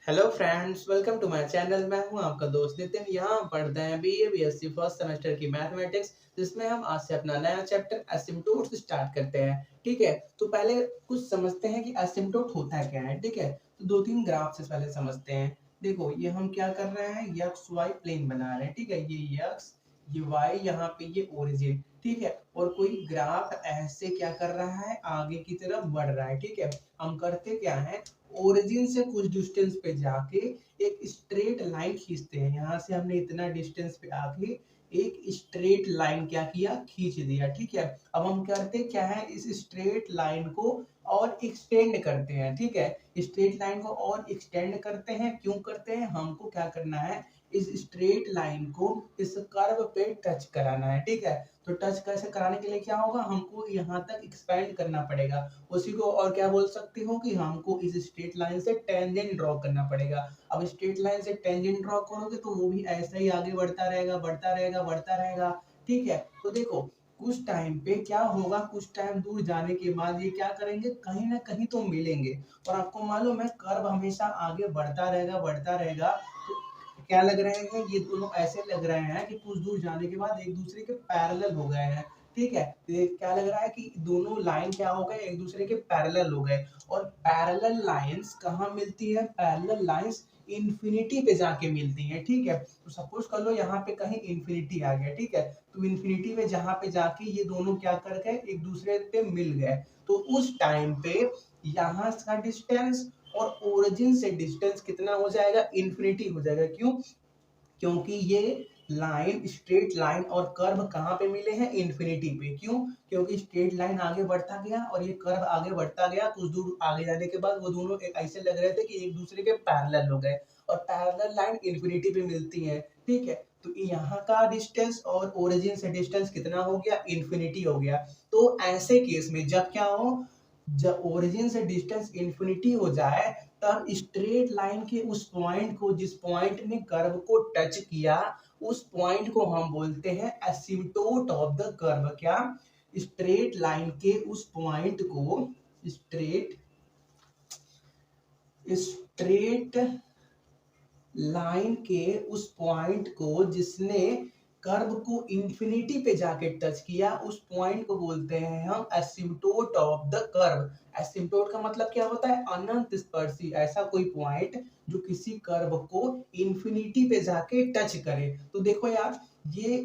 Hello friends, welcome to my channel. मैं हूं आपका दोस्त नितिन। यहाँ हम पढ़ते हैं बीए बीएससी फर्स्ट सेमेस्टर की मैथमेटिक्स, जिसमें हम आज से अपना नया चैप्टर एसिम्प्टोट स्टार्ट करते हैं। ठीक है, तो पहले कुछ समझते हैं कि एसिम्प्टोट होता क्या है। ठीक है, तो दो तीन ग्राफ से पहले समझते हैं। देखो, ये हम क्या कर रहे हैं, यक्स वाई प्लेन बना रहे हैं। ठीक है, ये यक्स, ये वाई, यहाँ पे ये ओरिजिन। ठीक है, और कोई ग्राफ ऐसे क्या कर रहा है, आगे की तरफ बढ़ रहा है। ठीक है, हम करते क्या है, ओरिजिन से कुछ डिस्टेंस पे जाके एक स्ट्रेट लाइन खींचते हैं। यहाँ से हमने इतना डिस्टेंस पे आके एक स्ट्रेट लाइन क्या किया, खींच दिया। ठीक है, अब हम करते क्या है, इस स्ट्रेट लाइन को और एक्सटेंड करते हैं। ठीक है, स्ट्रेट लाइन को और एक्सटेंड करते हैं। क्यों करते हैं, हमको क्या करना है, इस स्ट्रेट लाइन को इस कर्व पे टच कराना है। ठीक है, तो टच कैसे कराने के लिए क्या होगा, हमको यहाँ तक एक्सपेंड करना पड़ेगा। उसी को और क्या बोल सकते हो कि हमको इस स्ट्रेट लाइन से टेंजेंट ड्रॉ करना पड़ेगा। अब स्ट्रेट लाइन से टेंजेंट ड्रॉ करोगे तो वो भी ऐसा ही आगे बढ़ता रहेगा, बढ़ता रहेगा, बढ़ता रहेगा। ठीक है, तो देखो कुछ टाइम पे क्या होगा, कुछ टाइम दूर जाने के बाद ये क्या करेंगे, कहीं ना कहीं तो मिलेंगे। और आपको मालूम है, कर्व हमेशा आगे बढ़ता रहेगा, बढ़ता रहेगा। तो क्या लग रहे हैं, ये दोनों ऐसे लग रहे हैं कि कुछ दूर जाने के बाद एक दूसरे के पैरेलल हो गए हैं। ठीक है, तो ये क्या लग रहा है कि दोनों लाइन क्या हो गए, एक दूसरे के पैरेलल हो गए। और पैरेलल लाइंस कहाँ मिलती है, पैरेलल लाइंस इंफिनिटी पे जाके मिलती हैं। ठीक है, तो सपोज कर लो यहाँ पे कहीं इंफिनिटी आ गया। ठीक है, तो इंफिनिटी पे जहाँ पे जाके ये दोनों क्या कर गए, एक दूसरे पे मिल गए। तो उस टाइम पे यहाँ का डिस्टेंस और ओरिजिन से डिस्टेंस कितना हो जाएगा, इंफिनिटी हो जाएगा। क्यों, क्योंकि ये लाइन, स्ट्रेट लाइन और कर्व कहाँ पे मिले हैं, इंफिनिटी पे। क्यों, क्योंकि स्ट्रेट लाइन आगे बढ़ता गया और ये कर्व आगे बढ़ता गया। कुछ दूर आगे जाने के बाद वो दोनों ऐसे लग रहे थे कि एक दूसरे के पैरेलल हो गए। और पैरेलल लाइन इंफिनिटी पे मिलती है। ठीक है, तो यहाँ का डिस्टेंस और ओरिजिन से डिस्टेंस कितना हो गया, इंफिनिटी हो गया। तो ऐसे केस में जब क्या हो, जब ओरिजिन से डिस्टेंस इंफिनिटी हो जाए, तब स्ट्रेट लाइन के उस पॉइंट को, जिस पॉइंट ने कर्व को टच किया, उस पॉइंट को हम बोलते हैं एसिम्प्टोट ऑफ द कर्व। क्या, स्ट्रेट लाइन के उस पॉइंट को, स्ट्रेट स्ट्रेट लाइन के उस पॉइंट को जिसने कर्व को इंफिनिटी पे जाके टच किया, उस पॉइंट को बोलते हैं हम asymptote of the curve. Asymptote का मतलब क्या होता है, अनंत स्पर्शी, ऐसा कोई पॉइंट जो किसी कर्व को इंफिनिटी पे जाके टच करे। तो देखो यार, ये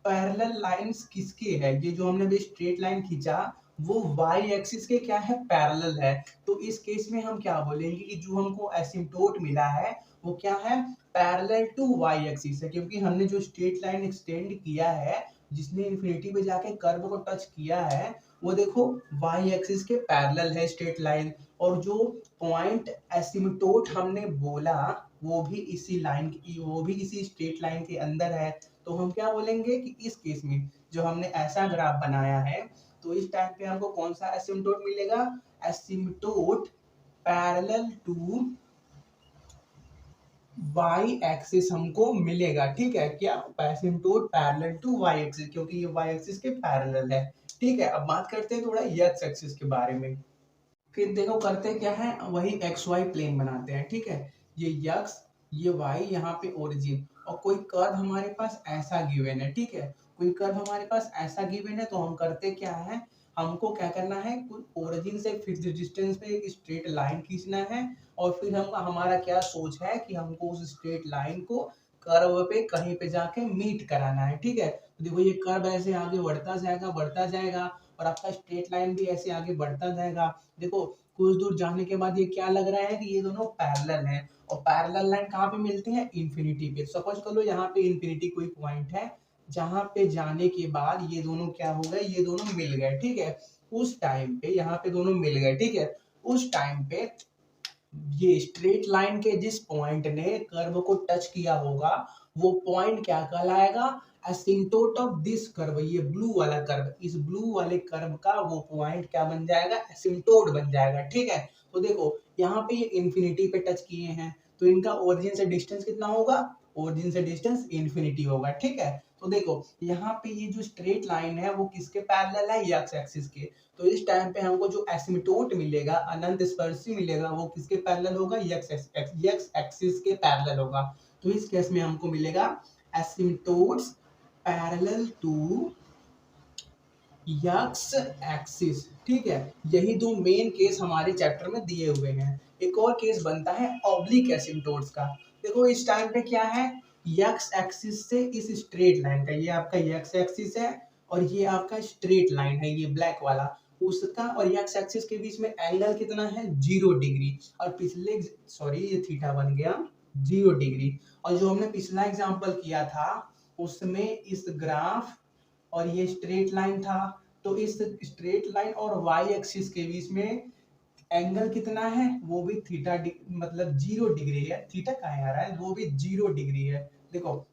पैरेलल लाइंस किसके है, ये जो हमने भी स्ट्रेट लाइन खींचा वो वाई एक्सिस के क्या है, पैरेलल है। तो इस केस में हम क्या बोलेंगे कि जो हमको एसिम्प्टोट मिला है वो क्या है, पैरेलल टू वाई एक्सिस है। क्योंकि हमने जो स्ट्रेट लाइन एक्सटेंड किया है, जिसने इंफिनिटी पे जाके कर्व को टच किया है, वो देखो वाई एक्सिस के पैरेलल है स्ट्रेट लाइन। और जो पॉइंट एसिम्प्टोट हमने बोला वो भी इसी लाइन की, वो भी इसी स्ट्रेट लाइन के अंदर है। तो हम क्या बोलेंगे कि इस केस में जो हमने ऐसा ग्राफ बनाया है, तो इस टाइप पे हमको कौन सा एसिम्प्टोट मिलेगा, asymptote parallel to y axis हमको मिलेगा। ठीक है, क्या, asymptote parallel to y axis, क्योंकि ये वाई एक्सिस के पैरेलल है। ठीक है, अब बात करते हैं थोड़ा एक्स एक्सिस के बारे में। फिर देखो करते क्या है, वही एक्स वाई प्लेन बनाते हैं। ठीक है, ये यक्स, ये वाई, यहाँ पे ओरिजिन, और कोई कर्व हमारे पास ऐसा गिवन है। ठीक है, कोई कर्व हमारे पास ऐसा गिवन है, तो हम करते क्या है, हमको क्या करना है, कुछ ओरिजिन से फिक्स डिस्टेंस पे एक स्ट्रेट लाइन खींचना है। और फिर हम, हमारा क्या सोच है कि हमको उस स्ट्रेट लाइन को कर्व पे कहीं पे जाके मीट कराना है। ठीक है, तो देखो ये कर्व ऐसे आगे बढ़ता जाएगा, बढ़ता जाएगा, और आपका स्ट्रेट लाइन भी ऐसे आगे बढ़ता जाएगा। देखो कुछ दूर जाने के बाद ये क्या लग रहा है कि ये दोनों पैरेलल हैं। और पैरेलल लाइन कहाँ पे मिलती है, इंफिनिटी पे। सपोज कर लो यहाँ पे इंफिनिटी कोई पॉइंट है, जहां पे जाने के बाद ये दोनों क्या हो गए, ये दोनों मिल गए। ठीक है, उस टाइम पे यहाँ पे दोनों मिल गए। ठीक है, उस टाइम पे ये स्ट्रेट लाइन के जिस पॉइंट ने कर्व को टच किया होगा, वो पॉइंट क्या कहलाएगा, एसिम्प्टोट ऑफ दिस कर्व। ये ब्लू वाला कर्व, इस ब्लू वाले कर्व का वो पॉइंट क्या बन जाएगा, एसिम्प्टोट बन जाएगा। ठीक है, तो देखो यहाँ पे ये इंफिनिटी पे टच किए हैं, तो इनका ओरिजिन से डिस्टेंस कितना होगा, ओरिजिन से डिस्टेंस इंफिनिटी होगा। ठीक है, तो देखो यहाँ पे ये जो स्ट्रेट लाइन है वो किसके पैरेलल है, एक्स एक्सिस के। तो इस टाइम पे हमको जो एसिम्पटोट मिलेगा, अनंत स्पर्शी मिलेगा, वो किसके पैरेलल होगा, एक्स एक्सिस के पैरेलल होगा। तो इस केस में हमको मिलेगा एसिम्पटोट्स पैरेलल टू एक्स एक्सिस। ठीक है, यही दो मेन केस हमारे चैप्टर में दिए हुए हैं। एक और केस बनता है ऑब्लिक एसिम्पटोट्स का। देखो इस टाइम पे क्या है, एक्स एक्सिस से इस स्ट्रेट लाइन का, ये आपका एक्स एक्सिस है और ये आपका स्ट्रेट लाइन है, ये ब्लैक वाला, उसका और एक्स एक्सिस के बीच में एंगल कितना है, 0 डिग्री। और पिछले सॉरी ये थीटा बन गया 0 डिग्री। और जो हमने पिछला एग्जाम्पल किया था उसमें इस ग्राफ और ये स्ट्रेट लाइन था, तो इस स्ट्रेट लाइन और वाई एक्सिस के बीच में एंगल कितना है, वो भी थीटा मतलब 0 डिग्री है। थीटा कहाँ आ रहा है, वो भी 0 डिग्री है। देखो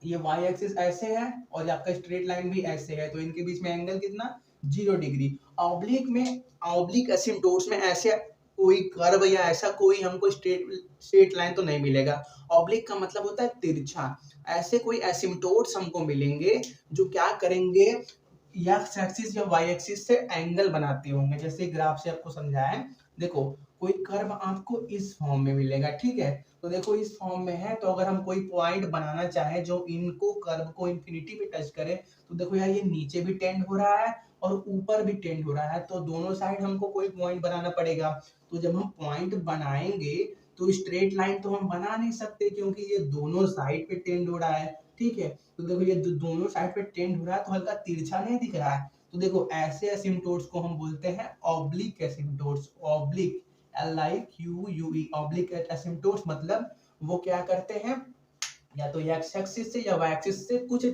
ये वाई एक्सिस ऐसे है और आपका स्ट्रेट लाइन भी ऐसे है, तो इनके बीच में एंगल कितना, 0 डिग्री। ऑब्लिक में, ऑब्लिक एसिम्पटोट्स में ऐसे कोई कर्व या ऐसा कोई हमको स्ट्रेट लाइन तो नहीं मिलेगा। ऑब्लिक का मतलब होता है तिरछा। ऐसे कोई एसिम्पटोट्स हमको मिलेंगे जो क्या करेंगे, एक्स एक्सिस या वाई एक्सिस से एंगल बनाते होंगे, जैसे ग्राफ से आपको समझाएं। देखो कोई कर्व आपको इस फॉर्म में मिलेगा, ठीक है, तो देखो इस फॉर्म में है, तो अगर हम कोई पॉइंट बनाना चाहे जो इनको कर्व को इंफिनिटी पे टच करे, तो देखो यार ये नीचे भी टेंड हो रहा है और ऊपर भी टेंड हो रहा है, तो दोनों साइड हमको कोई पॉइंट बनाना पड़ेगा। तो जब हम पॉइंट बनाएंगे तो स्ट्रेट लाइन तो हम बना नहीं सकते क्योंकि ये दोनों साइड पे टेंड हो रहा है, ठीक है। तो देखो ये दोनों साइड पे टेंड हो रहा है तो हल्का तिरछा नहीं दिख रहा है। तो देखो ऐसे एसिम्पटोट्स को हम बोलते हैं ऑब्लिक एसिम्पटोट्स। ऑब्लिक, LIQUE, ऑब्लिक एसिम्पटोट्स मतलब वो क्या करते हैं, या तो एक्स एक्सिस से या वाई एक्सिस से कुछ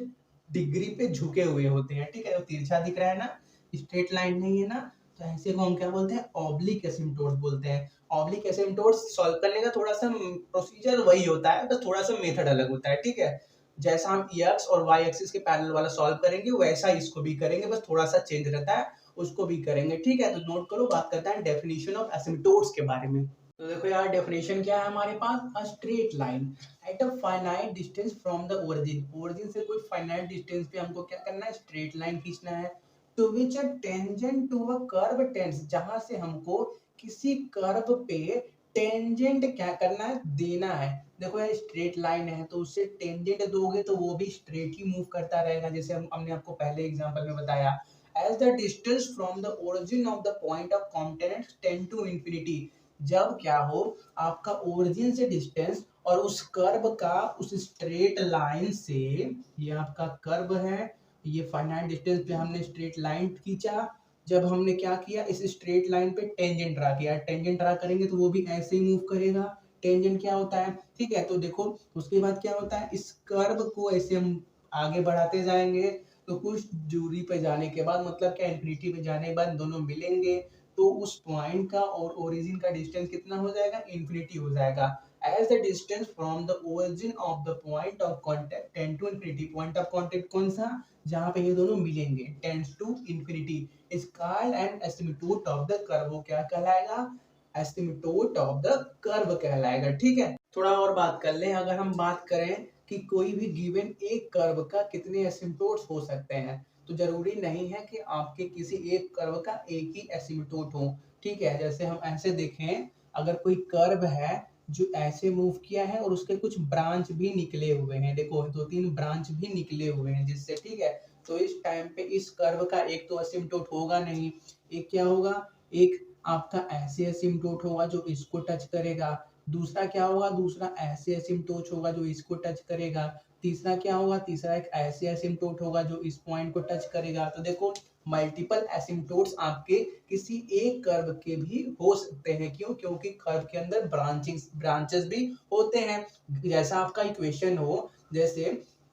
डिग्री पे झुके हुए होते हैं, ठीक है। तो तिरछा दिख रहा है ना, स्ट्रेट लाइन नहीं है ना, तो ऐसे को हम क्या बोलते हैं, ऑब्लिक एसिम्पटोट्स बोलते हैं। ऑब्लिक एसिम्पटोट्स सॉल्व करने का थोड़ा सा प्रोसीजर वही होता है, बस थोड़ा सा मेथड अलग होता है, ठीक है। जैसा हम एक्स और वाई एक्सिस के पैरेलल वाला सॉल्व करेंगे वैसा इसको भी करेंगे, बस थोड़ा सा चेंज रहता है, उसको भी करेंगे, ठीक है। तो नोट करो, बात करता है डेफिनेशन ऑफ एसिम्पटोट्स के बारे में। तो देखो यार डेफिनेशन क्या है हमारे पास, a straight line at a finite distance from the origin. Origin से कोई फाइनाइट डिस्टेंस पे हमको क्या करना है, स्ट्रेट लाइन खींचना है। To which a tangent to a curve tends, जहां से हमको किसी कर्व पे टेंजेंट क्या करना है, देना है। देखो यार स्ट्रेट लाइन है तो उससे टेंजेंट दोगे तो वो भी स्ट्रेट ही मूव करता रहेगा, जैसे हमने आपको पहले एग्जांपल में बताया। As the distance from the origin of the point of contact tend to infinity, जब क्या हो, आपका ओरिजिन से डिस्टेंस और उस कर्व का उस स्ट्रेट लाइन से, ये आपका कर्व है, ये फाइनाइट डिस्टेंस पे हमने स्ट्रेट लाइन खींचा, जब हमने क्या किया, इस स्ट्रेट लाइन पे टेंजेंट ड्रा किया। टेंजेंट ड्रा करेंगे तो वो भी ऐसे ही मूव करेगा। टेंजेंट क्या होता है, ठीक है। तो देखो उसके बाद क्या होता है, इस कर्व को ऐसे हम आगे बढ़ाते जाएंगे, तो कुछ दूरी पे जाने के बाद, मतलब क्या, इंफिनिटी पे जाने के बाद दोनों मिलेंगे, तो उस पॉइंट का और ओरिजिन का डिस्टेंस कितना हो जाएगा, इंफिनिटी हो जाएगा। As the distance from the origin of the point of contact tend to infinity, point of contact कौन सा, जहां पे ये दोनों मिलेंगे, tends to infinity, is called an asymptote of the curve. वो क्या कहलाएगा, एसिम्पटोट ऑफ द कर्व कहलाएगा, ठीक है। थोड़ा और बात कर लें, अगर हम बात करें कि कोई भी गिवन एक कर्व का कितने एसिम्पटोट्स हो सकते हैं, तो जरूरी नहीं है कि आपके किसी एक कर्व का एक ही एसिम्पटोट हो, ठीक है। जैसे हम ऐसे देखें, अगर कोई कर्व है जो ऐसे मूव किया है और उसके कुछ ब्रांच भी निकले हुए हैं, देखो 2-3 ब्रांच भी निकले हुए हैं जिससे, ठीक है। तो इस टाइम पे इस कर्व का एक तो एसिम्पटोट होगा नहीं, एक क्या होगा, एक आपका ऐसे एसिम्पटोट होगा जो इसको टच करेगा, दूसरा क्या होगा, दूसरा ऐसे एसिम्पटोट होगा जो इसको टच करेगा, तीसरा क्या होगा, तीसरा एक ऐसे एसिम्पटोट होगा जो इस पॉइंट को टच करेगा। तो देखो मल्टीपल एसिम्पटोट्स आपके किसी एक कर्व के भी हो सकते हैं, क्यों, क्योंकि कर्व के अंदर ब्रांचेस भी होते हैं। जैसा आपका इक्वेशन हो, जैसे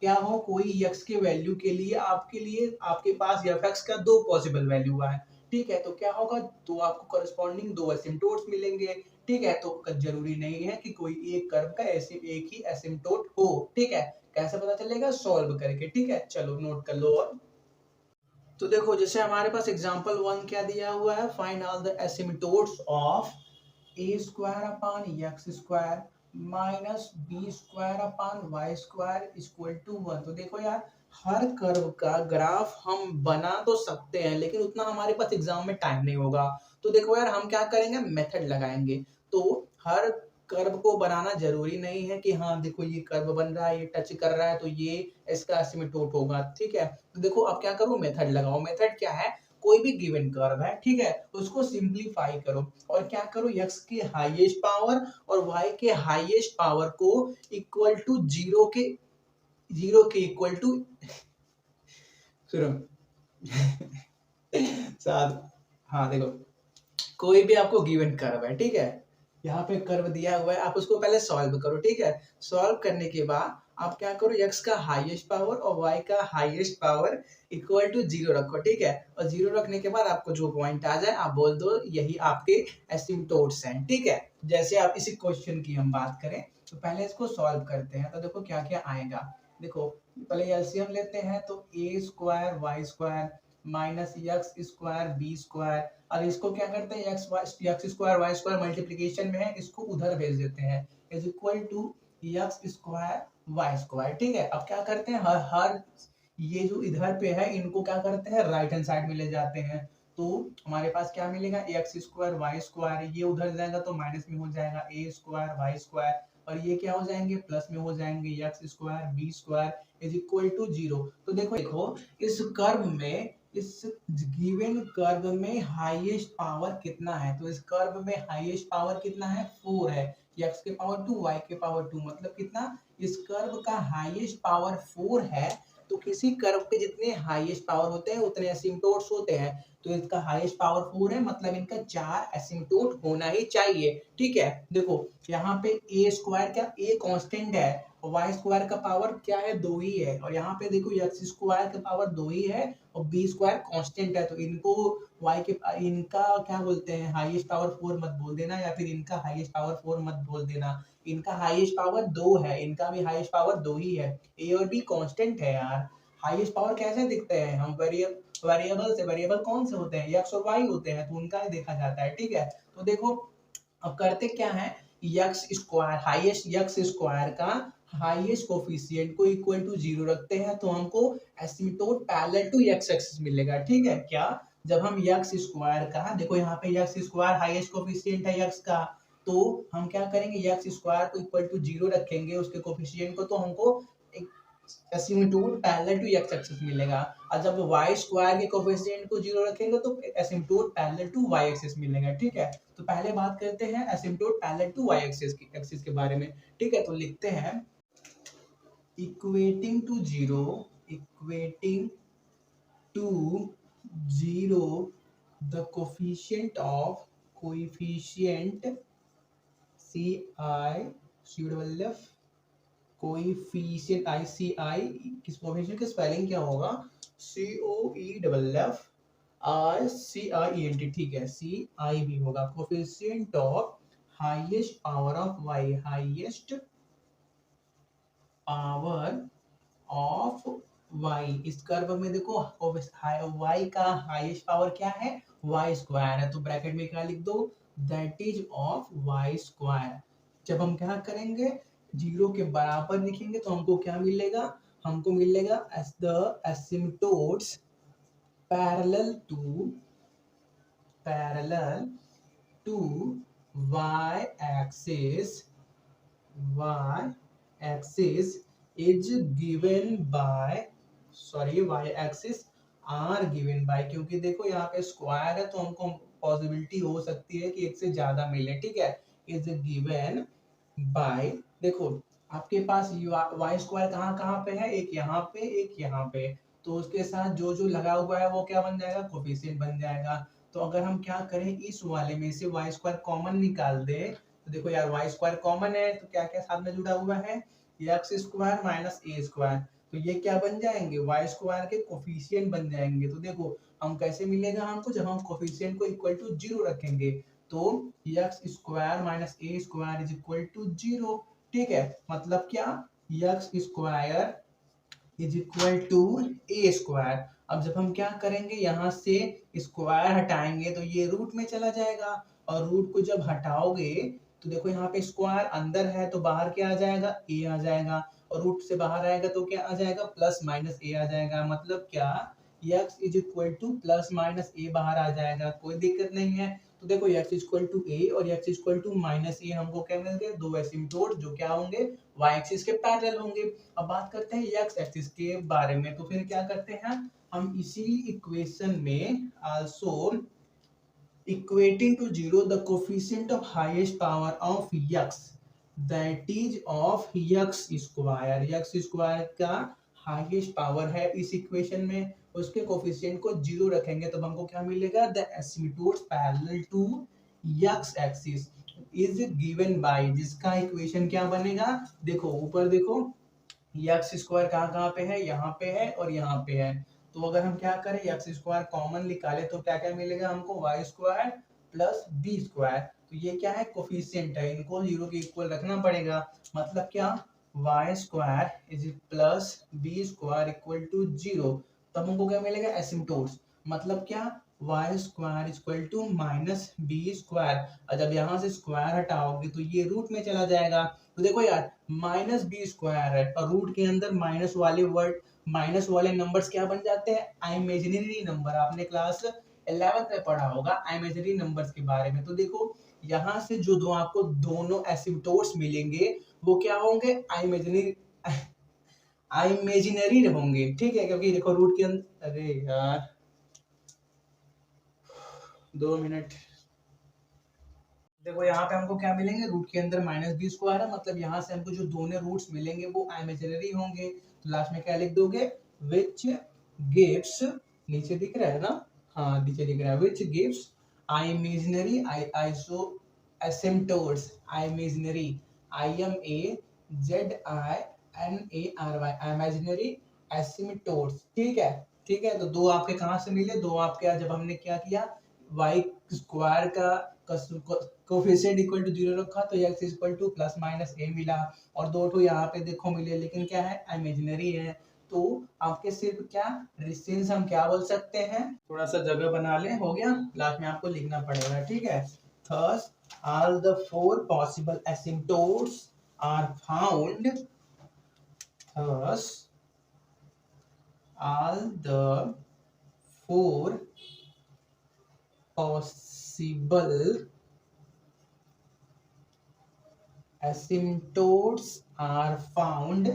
क्या हो, कोई x के वैल्यू के लिए आपके पास fx का 2 पॉसिबल वैल्यू हुआ है, ठीक है। तो क्या होगा, तो आपको करस्पॉन्डिंग 2 एसिम्पटोट्स मिलेंगे, ठीक है। तो जरूरी नहीं है कि कोई एक कर्व का ऐसे एक ही एसिम्पटोट हो, ठीक है। कैसे पता चलेगा, सॉल्व करके, ठीक है। चलो नोट कर लो। और तो देखो जैसे हमारे पास एग्जांपल 1 क्या दिया हुआ है, find all the asymptotes of a square upon x square minus b square upon y square equal to 1। तो देखो यार हर कर्व का ग्राफ हम बना तो सकते हैं, लेकिन उतना हमारे पास एग्जाम में टाइम नहीं होगा। तो देखो यार, हम क्या करेंगे, मेथड लगाएंगे। तो हर कर्व को बनाना जरूरी नहीं है कि हाँ देखो ये कर्व बन रहा है, ये टच कर रहा है तो ये इसका एसिमिटोट होगा, ठीक है। तो देखो अब क्या करो, मेथड लगाओ। मेथड क्या है, कोई भी गिवन कर्व है, ठीक है, उसको सिंप्लीफाई करो और क्या करो, x के हाईएस्ट पावर और y के हाईएस्ट पावर को इक्वल टू जीरो के इक्वल टू सुनो साथ, हाँ देखो, कोई भी आपको गिवन कर्व है, ठीक है, यहाँ पे कर्व दिया हुआ है, आप उसको पहले सॉल्व करो, ठीक है। सॉल्व करने के बाद आप क्या करो, x का हाईएस्ट पावर और y का highest power equal to zero रखो, ठीक है। और जीरो रखने के बाद आपको जो पॉइंट आ जाए आप बोल दो यही आपके एसिम्पटोट्स हैं, ठीक है। जैसे आप इसी क्वेश्चन की हम बात करें तो पहले इसको सॉल्व करते हैं, तो देखो क्या क्या आएगा। देखो पहले एलसीएम लेते हैं, तो a square y square minus x square b square, और इसको क्या करते हैं, x square y square multiplication में है, इसको उधर भेज देते हैं, is equal to x square y square, ठीक है। अब क्या करते हैं, हर ये जो इधर पे है इनको क्या करते हैं, राइट हैंड साइड में ले जाते हैं। तो हमारे पास क्या मिलेगा, एक्स स्क्वायर वाई स्क्वायर, ये उधर जाएगा तो माइनस में हो जाएगा ए स्क्वायर वाई स्क्वायर, और ये क्या हो जाएंगे, प्लस में हो जाएंगे x square b square is equal to zero. तो देखो देखो इस कर्व में, इस गिवन कर्व में हाईएस्ट पावर कितना है, तो इस कर्व में हाईएस्ट पावर कितना है, 4 है, x के पावर 2 y के पावर 2, मतलब कितना, इस कर्व का हाईएस्ट पावर 4 है। तो किसी कर्व के जितने हाईएस्ट पावर होते हैं उतने एसिम्पटोट्स होते हैं, तो इसका हाईएस्ट पावर 4 है, मतलब इनका 4 एसिम्पटोट होना ही चाहिए, ठीक है। देखो यहाँ पे ए स्क्वायर क्या, ए कांस्टेंट है, और वाई स्क्वायर का पावर क्या है, 2 ही है, और यहाँ पे देखो एक्स स्क्वायर का पावर 2 ही है और बी स्क्वायर कांस्टेंट है, तो इनको वाई के, इनका क्या बोलते हैं, हाईएस्ट पावर 4 मत बोल देना, या फिर इनका हाईएस्ट पावर 4 मत बोल देना। इनका हाईएस्ट पावर 2 है, इनका भी हाईएस्ट पावर 2 ही है, ए और बी कांस्टेंट है यार। हाईएस्ट पावर कैसे दिखते हैं, हम वेरिएबल कौन से होते हैं, एक्स और वाई होते हैं, तो उनका ही देखा जाता है, ठीक है। तो देखो अब करते क्या है, x square highest x square का हाईएस्ट कोफिशिएंट को इक्वल टू जीरो रखते हैं, तो हमको एसिम्पटोट पैरेलल टू एक्स एक्सिस मिलेगा, ठीक है। क्या, जब हम एक्स स्क्वायर का, देखो यहाँ पे एक्स स्क्वायर हाईएस्ट कोफिशिएंट है एक्स का, तो हम क्या करेंगे, एक्स स्क्वायर को इक्वल टू जीरो रखेंगे उसके कोफिशिएंट को, तो हमको एसिम्पटोट पैरेलल टू एक्स एक्सिस मिलेगा। और जब वाई स्क्वायर के कोफिशिएंट को जीरो रखेंगे तो एसिम्पटोट पैरेलल टू वाई एक्सिस मिलेगा, ठीक है। तो पहले बात करते हैं एसिम्पटोट पैरेलल टू वाई एक्सिस के बारे में, ठीक है। तो लिखते हैं equating to zero, equating to zero the coefficient C I C double F coefficient ICI, किस कोएफिशिएंट की स्पेलिंग क्या होगा, COEFFICIENT, ठीक है, CI भी होगा, coefficient of highest power of y, highest power of y। इस कर्व में देखो y का हाईएस्ट पावर क्या है, y स्क्वायर है, तो ब्रैकेट में क्या लिख दो, that is of y square. जब हम क्या करेंगे, जीरो के बराबर लिखेंगे तो हमको क्या मिलेगा, हमको मिलेगा as the asymptotes parallel to y axis is given by, sorry y axis are given by, क्योंकि देखो यहाँ पे स्क्वायर है तो हमको पॉसिबिलिटी हो सकती है कि एक से ज्यादा मिले, ठीक है। इज गिवन बाय, देखो आपके पास वाई स्क्वायर कहाँ कहाँ पे है, एक यहाँ पे एक यहाँ पे, तो उसके साथ जो जो लगा हुआ है वो क्या बन जाएगा, कोफिशिएंट बन जाएगा। तो अगर हम क्या करें, इस वाले में से वाई स्क्वायर कॉमन निकाल दे, तो देखो यार वाई स्क्वायर कॉमन है तो क्या क्या साथ में जुड़ा हुआ है, x square minus a square, तो ये क्या बन जाएंगे, वाई स्क्वायर के कोफिशिएंट बन जाएंगे। तो देखो हम कैसे मिलेगा हमको, जब हम कोफिशिएंट को इक्वल टू जीरो रखेंगे, तो x square minus a square is equal to zero, ठीक है। मतलब क्या, x square is equal to a square. अब जब हम क्या करेंगे, यहाँ से स्क्वायर हटाएंगे तो ये रूट में चला जाएगा, और रूट को जब हटाओगे तो देखो यहाँ पे स्क्वायर अंदर है तो बाहर क्या आ जाएगा, ए आ जाएगा, और रूट से बाहर आएगा तो क्या आ जाएगा, प्लस माइनस ए आ जाएगा। मतलब क्या, x is equal to plus minus a बाहर आ जाएगा, कोई दिक्कत नहीं है। तो देखो x is equal to a और x is equal to minus a, हमको क्या मिल गए, दो एसिम्प्टोट जो क्या होंगे, y एक्सिस के पैरेलल होंगे। अब बात करते हैं x एक्सिस के बारे में, तो फिर क्या करते हैं हम इसी इक्वेशन में also equating to zero the coefficient of highest power of x, that is of x square, x square का हाईएस्ट पावर है इस इक्वेशन में, उसके कोफिशिएंट को जीरो रखेंगे तो हमको क्या मिलेगा, the asymptotes parallel to x axis is given by, जिसका इक्वेशन क्या बनेगा, देखो ऊपर देखो, एक्स स्क्वायर कहाँ कहाँ पे है, यहाँ पे है और यहाँ पे है। तो अगर हम क्या करें, एक्स स्क्वायर कॉमन निकाले तो क्या क्या मिलेगा हमको, y square plus b square. तो ये क्या है, कोफिशिएंट है, इनको जीरो के इक्वल रखना पड़ेगा। मतलब क्या, y square is plus b square equal to zero. तब हमको क्या मिलेगा, एसिम्प्टोट्स। मतलब क्या, y square equal to minus b square, और जब यहाँ से स्क्वायर हटाओगे तो ये रूट में चला जाएगा। तो देखो यार, माइनस बी स्क्वायर है और रूट के अंदर माइनस वाले वर्ड, माइनस वाले नंबर्स क्या बन जाते हैं, इमेजिनरी नंबर। आपने क्लास 11th में पढ़ा होगा इमेजिनरी नंबर्स के बारे में। तो देखो यहाँ से जो दो आपको दोनों एसिम्प्टोट्स मिलेंगे वो क्या होंगे, इमेजिनरी इमेजिनरी होंगे, ठीक है, क्योंकि देखो रूट के अंदर, अरे यार 2 मिनट, देखो यहाँ पे हमको क्या मिलेंगे, रूट के अंदर माइनस बी स्क्वायर है, मतलब यहाँ से हमको जो दोनों रूट्स मिलेंगे वो इमेजिनरी होंगे। तो लास्ट में क्या लिख दोगे, विच गिव्स, नीचे दिख रहा है ना, हाँ नीचे दिख रहा है, which gives imaginary iso asymptotes, imaginary I M A Z I N A R Y, imaginary asymptotes, ठीक है। ठीक है, तो दो आपके कहाँ से मिले, दो आपके जब हमने क्या किया, वाई स्क्वायर का कोफिशिएंट इक्वल टू जीरो रखा तो x equal to plus minus a मिला, और दो तो यहाँ पे देखो मिले, लेकिन क्या है, इमेजिनरी है। तो आपके सिर्फ क्या, रेसिस्टेंस हम क्या बोल सकते हैं, थोड़ा सा जगह बना ले, हो गया, लास्ट में आपको लिखना पड़ेगा, ठीक है। Thus all the four possible asymptotes are found, thus all the four possible asymptotes are found,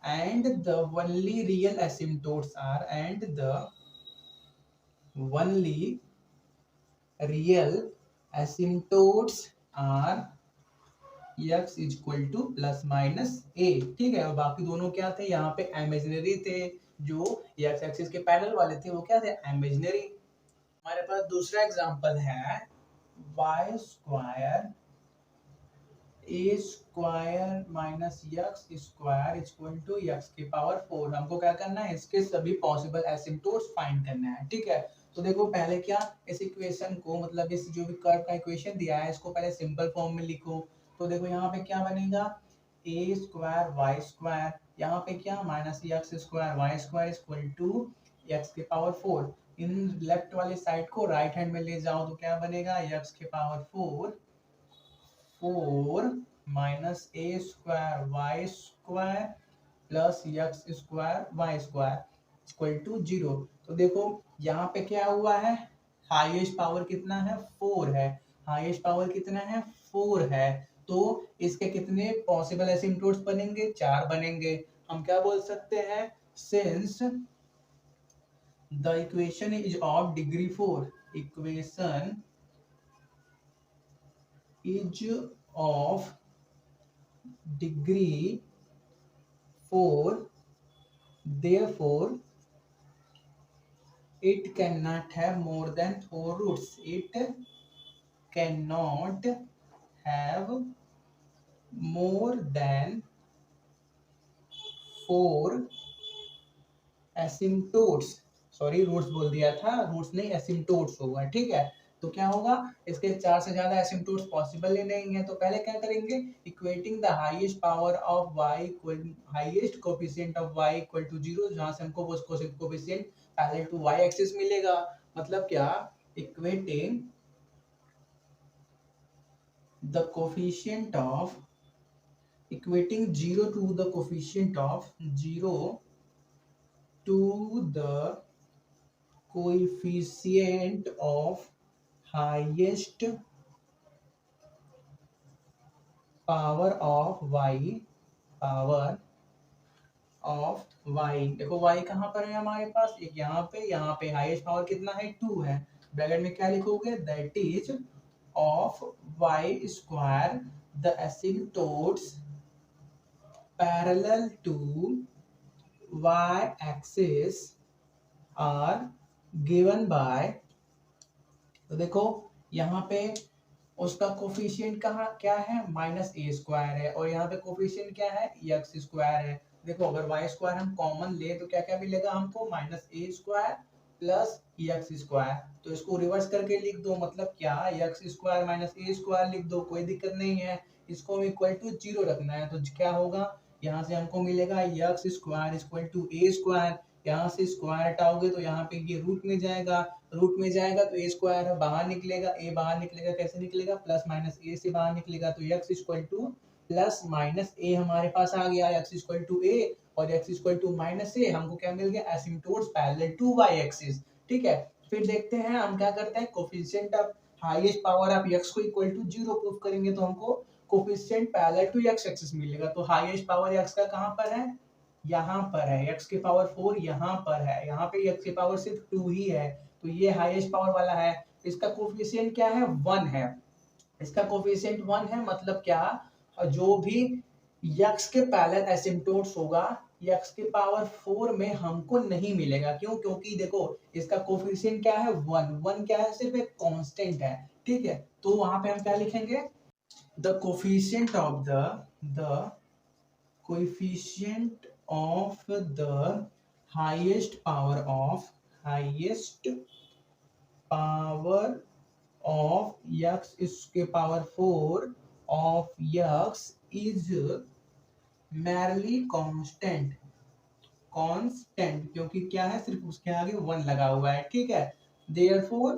and the only real asymptotes are, and the only real asymptotes are x is equal to plus minus a, ठीक है। और बाकी दोनों क्या थे, यहाँ पे imaginary थे, जो x एक्सिस के पैरेलल वाले थे वो क्या थे, इमेजिनरी। हमारे पास दूसरा एग्जांपल है, y square a square minus x square equal to x की पावर 4। हमको क्या करना है, इसके सभी पॉसिबल एसिम्प्टोट्स फाइंड करना है, ठीक है। तो देखो पहले क्या, इस इक्वेशन को, मतलब इस जो भी कर्व का इक्वेशन दिया है इसको पहले सिंपल फॉर्म में लिखो। तो देखो यहाँ पे क्या बनेगा, ए स्क्वायर वाई स्क्वायर, यहाँ पे क्या, minus x square y square equal to x की पावर 4। इन लेफ्ट वाले साइड को राइट हैंड में ले जाओ तो क्या बनेगा, एक्स की power 4 minus a square y square plus x square y square equal to 0। तो देखो यहाँ पे क्या हुआ है, हाईएस्ट पावर कितना है, 4 है, हाईएस्ट पावर कितना है, 4 है। तो इसके कितने पॉसिबल एसिम्प्टोट्स बनेंगे, 4 बनेंगे। हम क्या बोल सकते हैं, since the equation is of degree 4, equation is of degree 4, therefore it cannot have more than 4 roots, it cannot have more than 4 asymptotes, sorry roots बोल दिया था, रूट्स नहीं एसिम्प्टोट्स होगा, ठीक है। तो क्या होगा, इसके 4 से ज्यादा एसिम्प्टोट्स पॉसिबल ही नहीं है। तो पहले क्या करेंगे, equating the highest power of y equal highest coefficient of y equal to 0, जहां से हमको वो coefficient parallel to y axis मिलेगा। मतलब क्या, equating the coefficient of equating 0 to the coefficient of 0 to the coefficient of highest power of y, power of y। देखो y कहाँ पर है हमारे पास, एक यहाँ पे हाईएस्ट पावर कितना है 2 है। ब्रैकेट में क्या लिखोगे, that is of y square the asymptotes parallel to y axis are given by. तो देखो यहाँ पे उसका कोफिशिएंट कहाँ क्या है, माइनस ए स्क्वायर है, और यहाँ पे कोफिशिएंट क्या है, एक्स स्क्वायर है। देखो अगर वाई स्क्वायर हम कॉमन ले तो क्या क्या मिलेगा हमको, minus a square plus x square. तो इसको रिवर्स करके लिख दो, मतलब क्या, x square minus a square लिख दो, कोई दिक्कत नहीं है। इसको हम इक्वल टू 0 रखना है, तो क्या होगा, यहाँ से हमको मिलेगा x square equal to a square. यहाँ से स्क्वायर हटाओगे तो यहाँ पे ये रूट में जाएगा, रूट में जाएगा तो ए स्क्वायर बाहर निकलेगा, ए बाहर निकलेगा, कैसे निकलेगा, प्लस माइनस ए से बाहर निकलेगा, तो x equal to plus minus a हमारे पास आ गया, एक्स इक्वल टू ए और x equal to minus a, हमको क्या मिल गया, asymptotes parallel to y axis. ठीक है, फिर देखते हैं हम क्या करते हैं, coefficient of highest power of x को इक्वल टू 0 प्रूफ करेंगे तो हमको coefficient parallel to x axis मिलेगा। तो हाईएस्ट पावर एक्स का कहां पर है, यहाँ पर है, x की पावर 4 यहाँ पर है, यहाँ पे x की पावर सिर्फ 2 ही है, तो ये हाईएस्ट पावर वाला है। इसका कोफिशिएंट क्या है, 1 है, इसका कोफिशिएंट 1 है, मतलब क्या, जो भी x के पैरेलल एसिम्पटोट्स होगा x की पावर 4 में हमको नहीं मिलेगा। क्यों, क्योंकि देखो इसका कोफिशिएंट क्या है, 1, 1 क्या है, सिर्फ एक कांस्टेंट है। ठीक है, तो वहां पे हम क्या लिखेंगे, the coefficient of the coefficient of the highest power of x इसके power 4 of x is merely constant, क्योंकि क्या है, सिर्फ उसके आगे 1 लगा हुआ है। ठीक है, therefore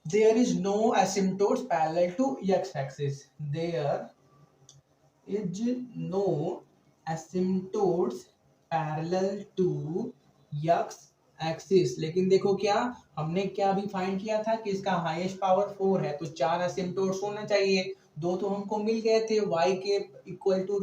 there is no asymptotes parallel to x axis, there is no asymptotes parallel to x axis। लेकिन देखो क्या, हमने क्या भी फाइंड किया था कि इसका हाईएस्ट पावर 4 है, तो 4 एसिम्पटोट्स होना चाहिए, 2 तो हमको मिल गए थे y के इक्वल टू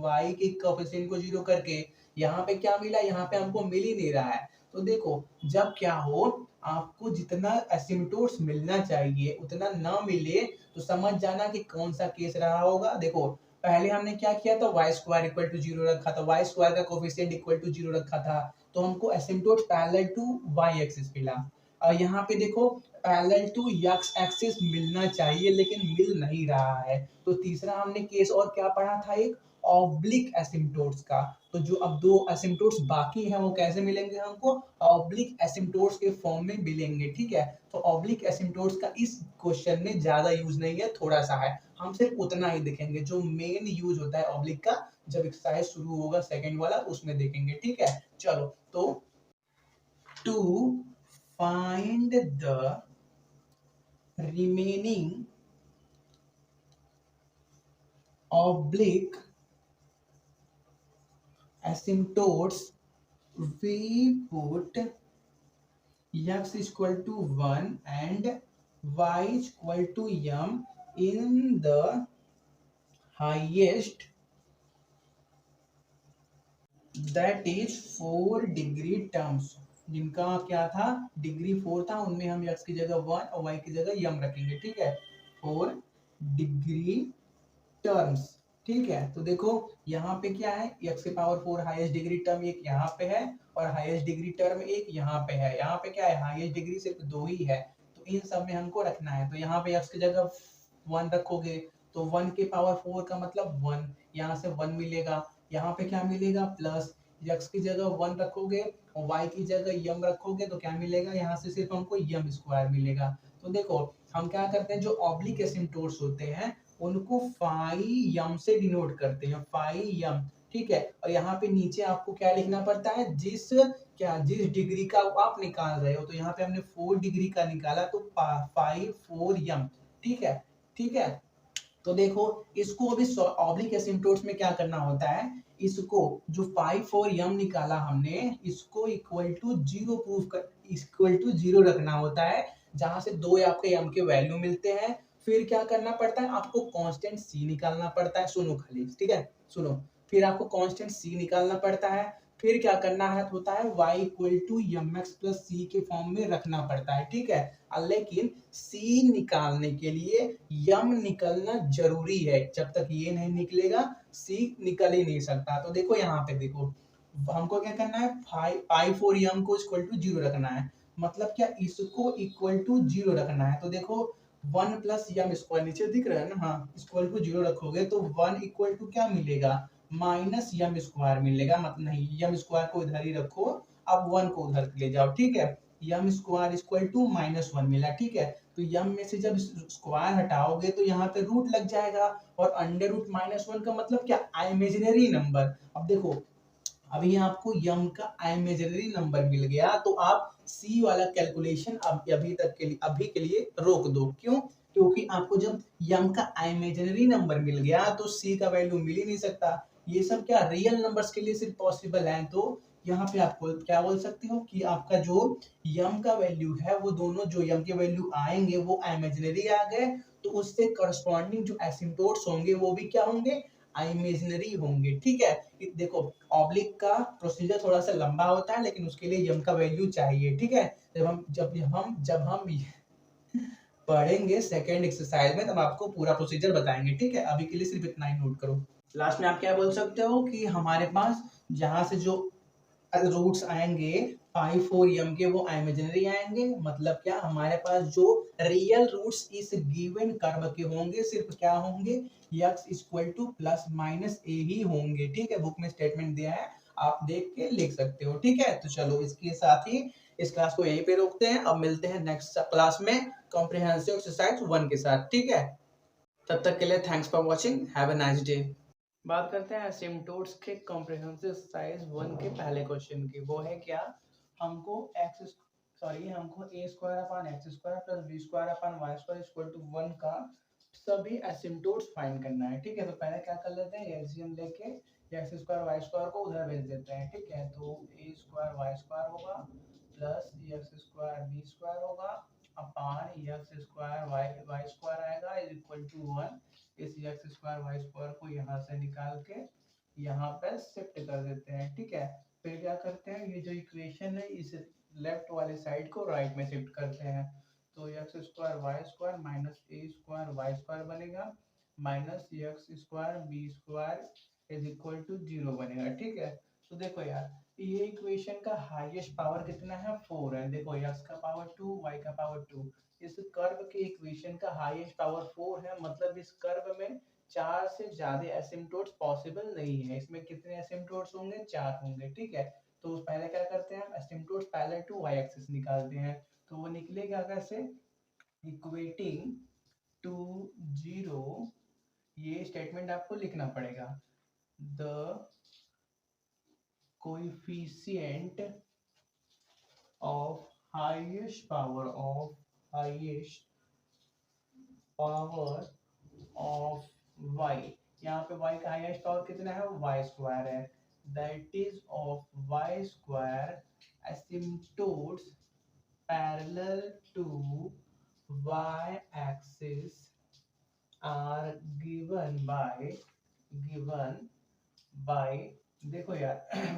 y के कोएफिशिएंट को 0 करके। यहाँ पे क्या मिला, यहाँ पे हमको मिल ही नहीं रहा है। तो देखो जब क्या हो, आपको जितना एसिम्पटोट्स मिलना चाहिए उतना ना मिले तो समझ जाना कि कौन सा केस रहा होगा। देखो पहले हमने क्या किया था, y स्क्वायर इक्वल टू 0 रखा था, y स्क्वायर का कोफिशिएंट इक्वल टू 0 रखा था, तो हमको एसिम्पटोट्स पैरेलल टू y एक्सिस मिला। और यहाँ पे देखो पैरेलल टू x एक्सिस मिलना चाहिए लेकिन मिल नहीं रहा है। तो तीसरा हमने केस और क्या पढ़ा था, एक ऑब्लिक एसिम्पटोट्स का। तो जो अब 2 एसिम्पटोट्स बाकी हैं वो कैसे मिलेंगे हमको, ऑब्लिक एसिम्पटोट्स के फॉर्म में मिलेंगे। ठीक है, तो ऑब्लिक एसिम्पटोट्स का इस क्वेश्चन में ज्यादा यूज नहीं है, थोड़ा सा है, हम सिर्फ उतना ही देखेंगे। जो मेन यूज होता है ऑब्लिक का, जब एक्सरसाइज शुरू होगा सेकंड वाला उसमें देखेंगे। ठीक है, चलो तो to find the remaining oblique asymptotes we put x equal to 1 and y equal to m in the highest, that is 4 degree terms। जिनका क्या था, डिग्री 4 था, उनमें हम x की जगह 1 और y की जगह m रखेंगे। ठीक है, 4 डिग्री टर्म्स। ठीक है, तो देखो यहाँ पे क्या है, x के पावर 4 हाईएस्ट डिग्री टर्म एक यहाँ पे है और हाईएस्ट डिग्री टर्म एक यहाँ पे है। यहाँ पे क्या है, हाईएस्ट डिग्री सिर्फ 2 ही है, तो इन सब में हमको रखना है। तो यहाँ पे x की जगह 1 रखोगे तो 1 के पावर 4 का मतलब 1, यहाँ से 1 मिलेगा, यहाँ पे क्या मिलेगा, प्लस x की जगह 1 रखोगे और y की जगह m रखोगे तो क्या मिलेगा, यहाँ से सिर्फ हमको m स्क्वायर मिलेगा। तो देखो हम क्या करते हैं, जो ऑब्लिक एसिम्पटोट्स होते हैं उनको फाई यम से डिनोट करते हैं, फाई यम। ठीक है, और यहाँ पे नीचे आपको क्या लिखना पड़ता है, जिस डिग्री का आप निकाल रहे हो। तो यहाँ पे हमने 4 डिग्री का निकाला तो फाई 4 यम। ठीक है, ठीक है, तो देखो इसको अभी ऑब्लिक एसिम्प्टोट्स में क्या करना होता है, इसको जो 5 और यम निकाला हमने इसको इक्वल टू जीरो प्रूफ कर इक्वल टू जीरो रखना होता है, जहां से दो आपके यम के वैल्यू मिलते हैं। फिर क्या करना पड़ता है, आपको कांस्टेंट सी निकालना पड़ता है। सुनो खाली, ठीक है, सुनो। फिर आपको कांस्टेंट सी निकालना पड़ता है। फिर क्या करना है होता है y equal to m x plus c के फॉर्म में रखना पड़ता है, ठीक है। लेकिन c निकालने के लिए यम निकलना जरूरी है, जब तक ये नहीं निकलेगा c निकल ही नहीं सकता। तो देखो यहाँ पे देखो, हमको क्या करना है, पाई फोर यम को इक्वल टू जीरो रखना है। मतलब क्या, इसको इक्वल टू जीरो रखना है। तो देखो 1 प्लस यम स्क्वायर नीचे दिख रहा है ना, हाँ, इक्वल टू जीरो रखोगे तो 1 इक्वल टू क्या मिलेगा, माइनस यम स्क्वायर मिलेगा। मतलब नहीं, यम स्क्वायर को इधर ही रखो, अब 1 को उधर ले जाओ, ठीक है। यम स्क्वायर इक्वल टू -1 मिला, ठीक है। तो यम में से जब स्क्वायर हटाओगे तो यहाँ पे रूट लग जाएगा, और अंडर रूट -1 का मतलब क्या, इमेजिनरी नंबर। अब देखो, अभी आपको यम का इमेजिनरी नंबर मिल गया, तो आप सी वाला कैलकुलेशन अभी के लिए रोक दो। क्यों, क्योंकि आपको जब यम का इमेजिनरी नंबर मिल गया तो सी का वैल्यू मिल ही नहीं सकता। ये सब क्या रियल नंबर्स के लिए सिर्फ पॉसिबल है। तो यहाँ पे आपको क्या बोल सकते हो कि आपका जो यम का वैल्यू है, वो दोनों जो यम के वैल्यू आएंगे वो इमेजिनरी आ गए, तो उससे करस्पॉन्डिंग जो एसिम्प्टोट्स होंगे वो भी क्या होंगे, इमेजिनरी होंगे, ठीक है। देखो, ऑब्लिक का प्रोसीजर थोड़ा सा लंबा होता है, लेकिन उसके लिए यम का वैल्यू चाहिए, ठीक है। जब हम पढ़ेंगे सेकेंड एक्सरसाइज में, तब आपको पूरा प्रोसीजर बताएंगे, ठीक है। अभी के लिए सिर्फ इतना ही नोट करो। लास्ट में आप क्या बोल सकते हो कि हमारे पास जहां से जो रूट्स आएंगे 5 4 यम के, वो इमेजिनरी आएंगे। मतलब क्या, हमारे पास जो रियल रूट्स इस गिवन कर्व के होंगे सिर्फ क्या होंगे, x equal to plus minus a ही होंगे, ठीक है। बुक में स्टेटमेंट दिया है, आप देख के लिख सकते हो, ठीक है। तो चलो, इसके साथ ही इस क्लास को यहीं पे रोकते हैं। अब मिलते हैं नेक्स्ट क्लास में कॉम्प्रिहेंसिव एक्सरसाइज 1 के साथ, ठीक है। तब तक के लिए thanks for watching, have a nice day. बात करते हैं एसिम्प्टोट्स के कॉम्प्रिहेंसिव एक्सरसाइज 1 के पहले क्वेश्चन की। वो है क्या, हमको हमको a square upon x square plus b square upon y square equal to 1 का सभी एसिम्प्टोट्स फाइंड करना है, ठीक है। तो पहले क्या कर लेते हैं, एलसीएम लेके एक्स स्क्वायर वाई स्क्वायर को उधर भेज देते हैं, ठीक है। तो ए स्क्वायर वाई स्क्वायर होगा plus x square b square होगा upon x square y square आएगा इज इक्वल टू 1। इस एक्स स्क्वायर वाई स्क्वायर को यहाँ से निकाल के यहाँ पे शिफ्ट कर देते हैं, ठीक है। फिर क्या करते हैं, ये जो इक्वेशन है इस लेफ्ट वाले साइड को राइट में शिफ्ट करते हैं। तो x square y square minus a square y square बनेगा minus x square b square is equal to 0 बनेगा, ठीक है। तो देखो यार, ये इक्वेशन का हाईएस्ट पावर कितना है, 4 है। देखो, x का पावर 2 y का पावर 2, इस कर्व के इक्वेशन का हाईएस्ट पावर 4 है। मतलब इस कर्व में 4 से ज्यादा एसिम्प्टोट्स पॉसिबल नहीं है। इसमें कितने एसिम्प्टोट्स होंगे, 4 होंगे, ठीक है। तो पहले क्या करते हैं, हम asymptotes parallel to y axis निकालते हैं। तो वो निकलेगा कैसे, इक्वेटिंग टू 0, ये स्टेटमेंट आपको लिखना पड़ेगा, the coefficient of highest power of y। यहाँ पे y का हाईएस्ट पावर कितना है, y स्क्वायर है। That is of y square asymptotes parallel to y axis are given by देखो यार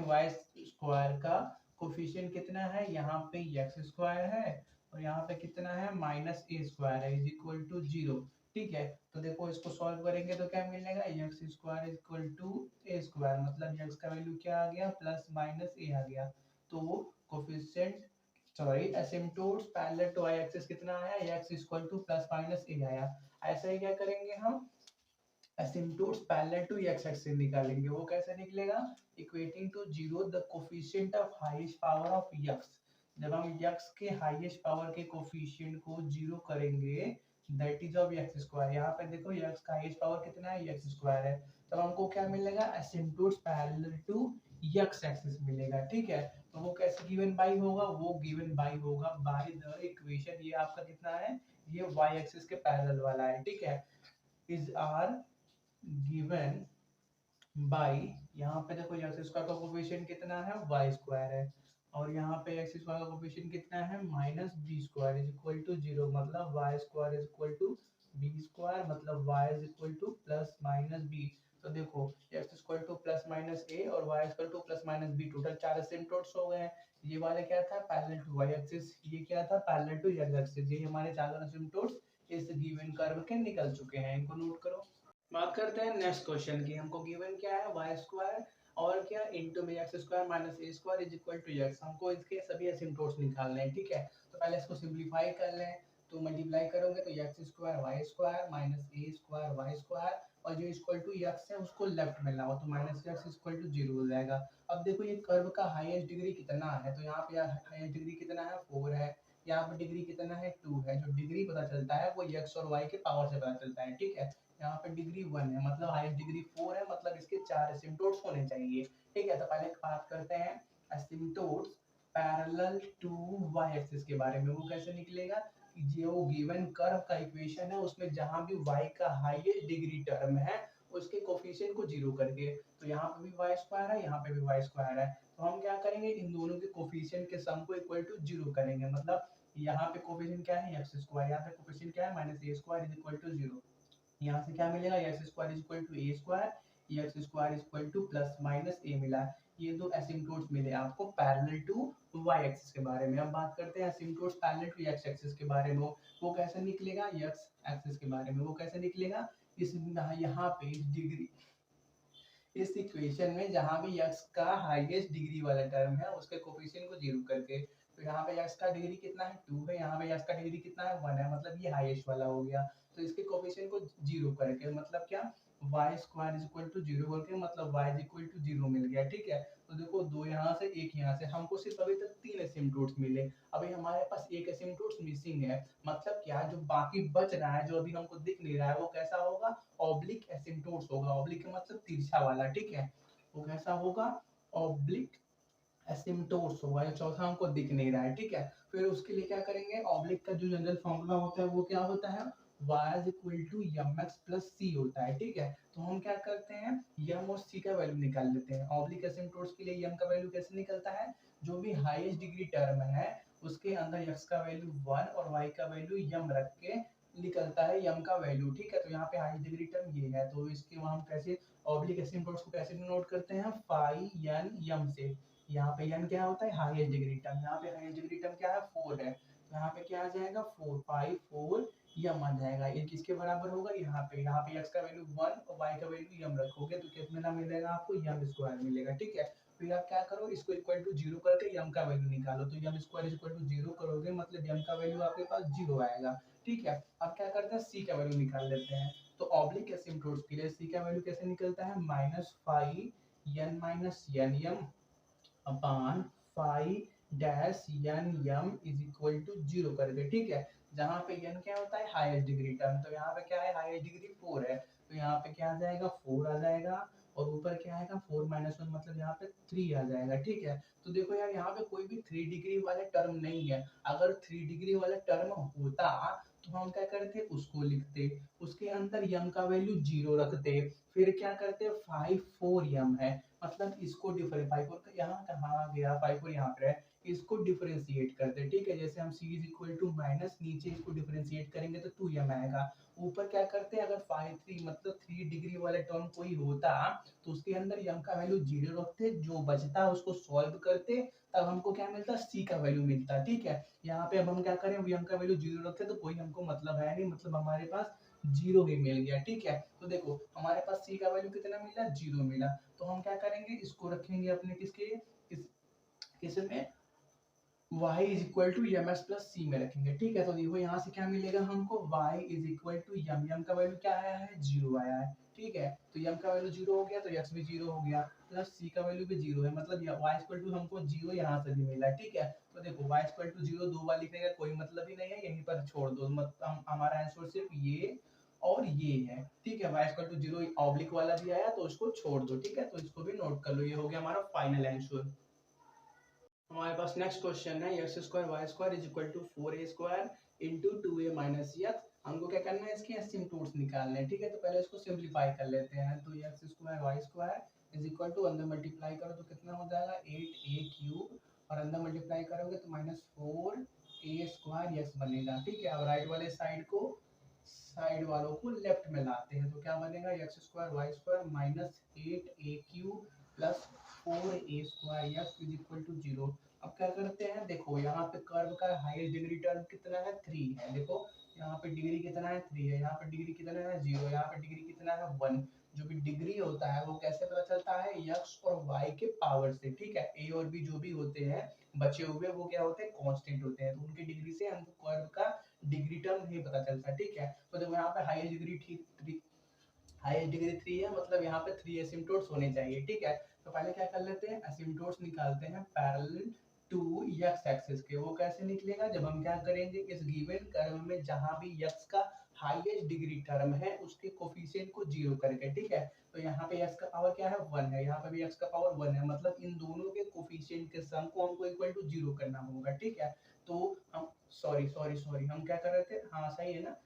y स्क्वायर का कोफिशिएंट कितना है, यहाँ पे एक्स स्क्वायर है और यहाँ पे कितना है, माइनस ए स्क्वायर है इज इक्वल टू 0, ठीक है। तो देखो, इसको सॉल्व करेंगे तो क्या मिलेगा, x square is equal to a square. मतलब एक्स का वैल्यू क्या आ गया, प्लस माइनस ए आ गया। तो coefficient asymptotes parallel to y axis कितना आया, x equal to plus minus a आया। ऐसा ही क्या करेंगे हम, asymptotes parallel to x axis निकालेंगे। वो कैसे निकलेगा, equating to 0 the coefficient of highest power of x। जब हम x के हाईएस्ट पावर के कोफिशिएंट को 0 करेंगे, that is of x square. यहाँ पे देखो, x का हाईएस्ट पावर कितना है, x स्क्वायर है। तब हमको क्या मिलेगा, asymptotes parallel to x axis मिलेगा, ठीक है। तो वो कैसे गिवन बाय होगा, वो गिवन बाय होगा बाय द इक्वेशन, ये आपका कितना है, ये y एक्सिस के पैरेलल वाला है, ठीक है। इज आर गिवन बाई, यहाँ पे देखो एक्स स्क्वायर का कोफिशिएंट कितना है, वाई स्क्वायर है, और यहाँ पे एक्स स्क्वायर का कोफिशिएंट कितना है, minus b square is equal to 0, मतलब y square is equal to b square, मतलब y is equal to plus minus b. तो देखो x square to plus minus a और y square to plus minus b, total चार asymptotes हो गए हैं। ये वाला क्या था, पैरेलल टू वाई एक्सिस, ये क्या था, पैरेलल टू एक्स एक्सिस। ये हमारे चारों एसिम्पटोट्स इस गिवन कर्व के निकल चुके हैं, इनको नोट करो। बात करते हैं नेक्स्ट क्वेश्चन की। हमको गिवन क्या है, वाई स्क्वायर और क्या इंटू में x square minus a square is equal to x. हमको इसके सभी एसिम्पटोट्स निकालने हैं, ठीक है। तो पहले इसको सिंपलीफाई कर लें, तो मल्टीप्लाई करोगे तो x square y square minus a square y square, और जो इक्वल टू एक्स है उसको लेफ्ट में लाओ तो माइनस एक्स इक्वल टू 0 हो जाएगा। अब देखो ये कर्व का हाईएस्ट डिग्री कितना है, तो यहाँ पे हाईएस्ट डिग्री कितना है, 4 है। यहाँ पे डिग्री कितना है, 2 है। जो डिग्री पता चलता है वो एक्स और वाई के पावर से पता चलता है, ठीक है। यहाँ पे डिग्री 1 है, मतलब हाईएस्ट डिग्री 4 है, मतलब इसके 4 एसिम्पटोट्स होने चाहिए, ठीक है। तो पहले बात करते हैं एसिम्पटोट्स पैरेलल टू वाई एक्सिस के बारे में। वो कैसे निकलेगा, जो गिवन कर्व का इक्वेशन है उसमें जहां भी y का हाईएस्ट डिग्री टर्म है उसके कोफिशिएंट को 0 करके, तो यहाँ पे भी वाई स्क्वायर है, यहाँ पे भी वाई स्क्वायर है, तो हम क्या करेंगे, इन दोनों के कोफिशिएंट के सम को इक्वल टू 0 करेंगे। मतलब यहाँ पे कोफिशिएंट क्या है, एक्स स्क्वायर, यहाँ पे कोफिशिएंट क्या है, minus a square is equal to 0। यहाँ से क्या मिलेगा, x square is equal to a square, x square is equal to plus minus a मिला। ये दो एसिम्पटोट्स मिले आपको पैरेलल टू वाई एक्सिस के बारे में। अब बात करते हैं एसिम्पटोट्स पैरेलल टू एक्स एक्सिस के बारे में। वो कैसे निकलेगा, एक्स एक्सिस के बारे में वो कैसे निकलेगा, इस यहाँ पे डिग्री, इस इक्वेशन में जहां भी x का हाईएस्ट डिग्री वाला टर्म है उसके कोफिशिएंट को 0 करके, तो यहाँ पे x का डिग्री कितना है, 2 है, यहाँ पे x का डिग्री कितना है, 1 है, मतलब ये हाईएस्ट वाला हो गया। तो इसके कोफिशिएंट को 0 करके, मतलब क्या, y square is equal to 0 करके, मतलब y इज इक्वल टू 0 मिल गया, ठीक है। तो देखो दो यहाँ से एक यहाँ से, हमको सिर्फ अभी तक 3 एसिम्पटोट्स मिले, अभी हमारे पास एक एसिम्पटोट्स मिसिंग है। मतलब क्या, जो बाकी बच रहा है जो अभी हमको दिख नहीं रहा है वो कैसा होगा, ऑब्लिक एसिम्पटोट्स होगा। ऑब्लिक का मतलब तिरछा वाला, ठीक है। वो कैसा होगा, ऑब्लिक एसिम्पटोट्स होगा। ये चौथा हमको दिख नहीं रहा है, ठीक है। फिर उसके लिए क्या करेंगे, ऑब्लिक का जो जनरल फॉर्मूला होता है वो क्या होता है, y is equal to mx plus c होता है, ठीक है। तो हम क्या करते हैं, m और c का वैल्यू निकाल लेते हैं। ऑब्लिक एसिम्पटोट्स के लिए m का वैल्यू कैसे निकलता है, जो भी हाईएस्ट डिग्री टर्म है उसके अंदर x का वैल्यू 1 और y का वैल्यू m रख के निकलता है m का वैल्यू, ठीक है। तो यहाँ पे हाईएस्ट डिग्री टर्म ये है, तो इसके हम कैसे ऑब्लिक एसिम्पटोट्स को कैसे डिनोट करते हैं, फाई n m से। यहाँ पे n क्या होता है, हाईएस्ट डिग्री टर्म, यहाँ पे हाईएस्ट डिग्री टर्म क्या है, 4 है, तो यहाँ पे क्या आ जाएगा, 4 5 4 यम आ जाएगा। ये किसके बराबर होगा, यहाँ पे x का वैल्यू 1 और y का वैल्यू यम रखोगे तो कितना मिलेगा आपको, यम स्क्वायर मिलेगा, ठीक है। फिर आप क्या करो, इसको इक्वल टू 0 करके यम का वैल्यू निकालो, तो m square is equal to 0 करोगे मतलब यम का वैल्यू आपके पास 0 आएगा, ठीक है। अब क्या करते हैं, c का वैल्यू निकाल लेते हैं। तो ऑब्लिक एसिम्पटोट्स के लिए c का वैल्यू कैसे निकलता है, minus five n minus n m upon five dash n m is equal to 0 करके, ठीक है। जहाँ पे n क्या होता है, हाईएस्ट डिग्री टर्म, तो यहाँ पे क्या है, हाईएस्ट डिग्री 4 है, तो यहाँ पे क्या आ जाएगा, 4 आ जाएगा, और ऊपर क्या आएगा, 4 माइनस 1 मतलब यहाँ पे 3 आ जाएगा, ठीक है। तो देखो यार यहाँ पे कोई भी 3 डिग्री वाला टर्म नहीं है। अगर 3 डिग्री वाला टर्म होता तो हम क्या करते, उसको लिखते, उसके अंदर यम का वैल्यू 0 रखते, फिर क्या करते, 5 4 यम है, मतलब इसको डिफरेंट, फाइव फोर यहाँ कहाँ गया, फाइव फोर यहाँ पे है, इसको डिफरेंशिएट करते, ठीक है। जैसे हम c is equal to minus, नीचे इसको डिफरेंशिएट करेंगे तो 2m आएगा, ऊपर क्या करते हैं, अगर 5 3 मतलब 3 डिग्री वाला टर्म कोई होता तो उसके अंदर m का वैल्यू 0 रखते, जो बचता उसको सॉल्व करते, तब हमको क्या मिलता, c का वैल्यू मिलता, ठीक है। यहाँ पे अब हम क्या करें, m का वैल्यू 0 रखते तो कोई हमको मतलब है नहीं, मतलब हमारे पास 0 ही मिल गया, ठीक है। तो देखो हमारे पास c का वैल्यू कितना मिला, 0 मिला, तो हम क्या करेंगे, इसको रखेंगे अपने किसके, किस में, y is equal to m x plus c में रखेंगे, ठीक है। तो देखो यहाँ से क्या मिलेगा हमको, y इज इक्वल टू यम का वैल्यू क्या आया है, 0 आया है, ठीक है। तो यम का वैल्यू 0 हो गया तो x भी 0 हो गया, प्लस c का वैल्यू भी 0 है, मतलब y इक्वल टू हमको 0 यहाँ से भी मिला, ठीक है। तो देखो y इक्वल टू 0 दो बार लिखने का कोई मतलब ही नहीं है, यहीं पर छोड़ दो, मतलब हमारा आंसर सिर्फ ये और ये है, ठीक है। y इक्वल टू 0 ऑब्लिक वाला भी आया तो उसको छोड़ दो, ठीक है। तो इसको भी नोट कर लो, ये हो गया हमारा फाइनल आंसर। हमारे पास नेक्स्ट क्वेश्चन है, x square y square is equal to 4a square into 2a minus x हमको क्या करना है, इसके एसिम्प्टोट्स निकालने हैं, ठीक है। तो पहले इसको सिंप्लीफाई कर लेते हैं। तो x square y square is equal to, अंदर मल्टीप्लाई करो तो कितना हो जाएगा 8a³ और अंदर मल्टीप्लाई करोगे तो -4a² एक्स बनेगा, ठीक है। अब राइट वाले साइड वालों को लेफ्ट में लाते हैं तो क्या बनेगा, x square y square -8a³ plus 4a² x is equal to 0। अब क्या करते हैं, देखो यहाँ पे कर्व का हाईएस्ट डिग्री टर्म कितना है, 3 है। देखो यहाँ पे डिग्री कितना है, 3 है। यहाँ पे डिग्री कितना है, 0। यहाँ पे डिग्री कितना है, 1। जो भी डिग्री होता है वो कैसे पता चलता है, x और y के पावर से, ठीक है। a और b जो भी होते हैं बचे हुए वो क्या होते हैं, कांस्टेंट होते हैं। तो उनकी डिग्री से हमको कर्व का डिग्री टर्म नहीं पता चलता, ठीक है। तो देखो यहाँ पे हाईएस्ट डिग्री 3 है, मतलब यहाँ पे 3 एसिम्प्टोट्स होने चाहिए, ठीक है। तो पहले क्या कर लेते हैं, एसिम्प्टोट्स निकालते हैं पैरेलल टू x एक्सिस के। वो कैसे निकलेगा, जब हम क्या करेंगे, इस गिवन कर्व में जहां भी x का हाईएस्ट डिग्री टर्म है उसके कोफिशिएंट को 0 करके, ठीक है। तो यहाँ पे x का पावर क्या है, 1 है। यहाँ पे भी x का पावर 1 है, मतलब इन दोनों के कोफिशिएंट के सम को हमको इक्वल टू 0 करना होगा, ठीक है। तो हम सॉरी हम क्या कर रहे थे, हाँ सही है ना,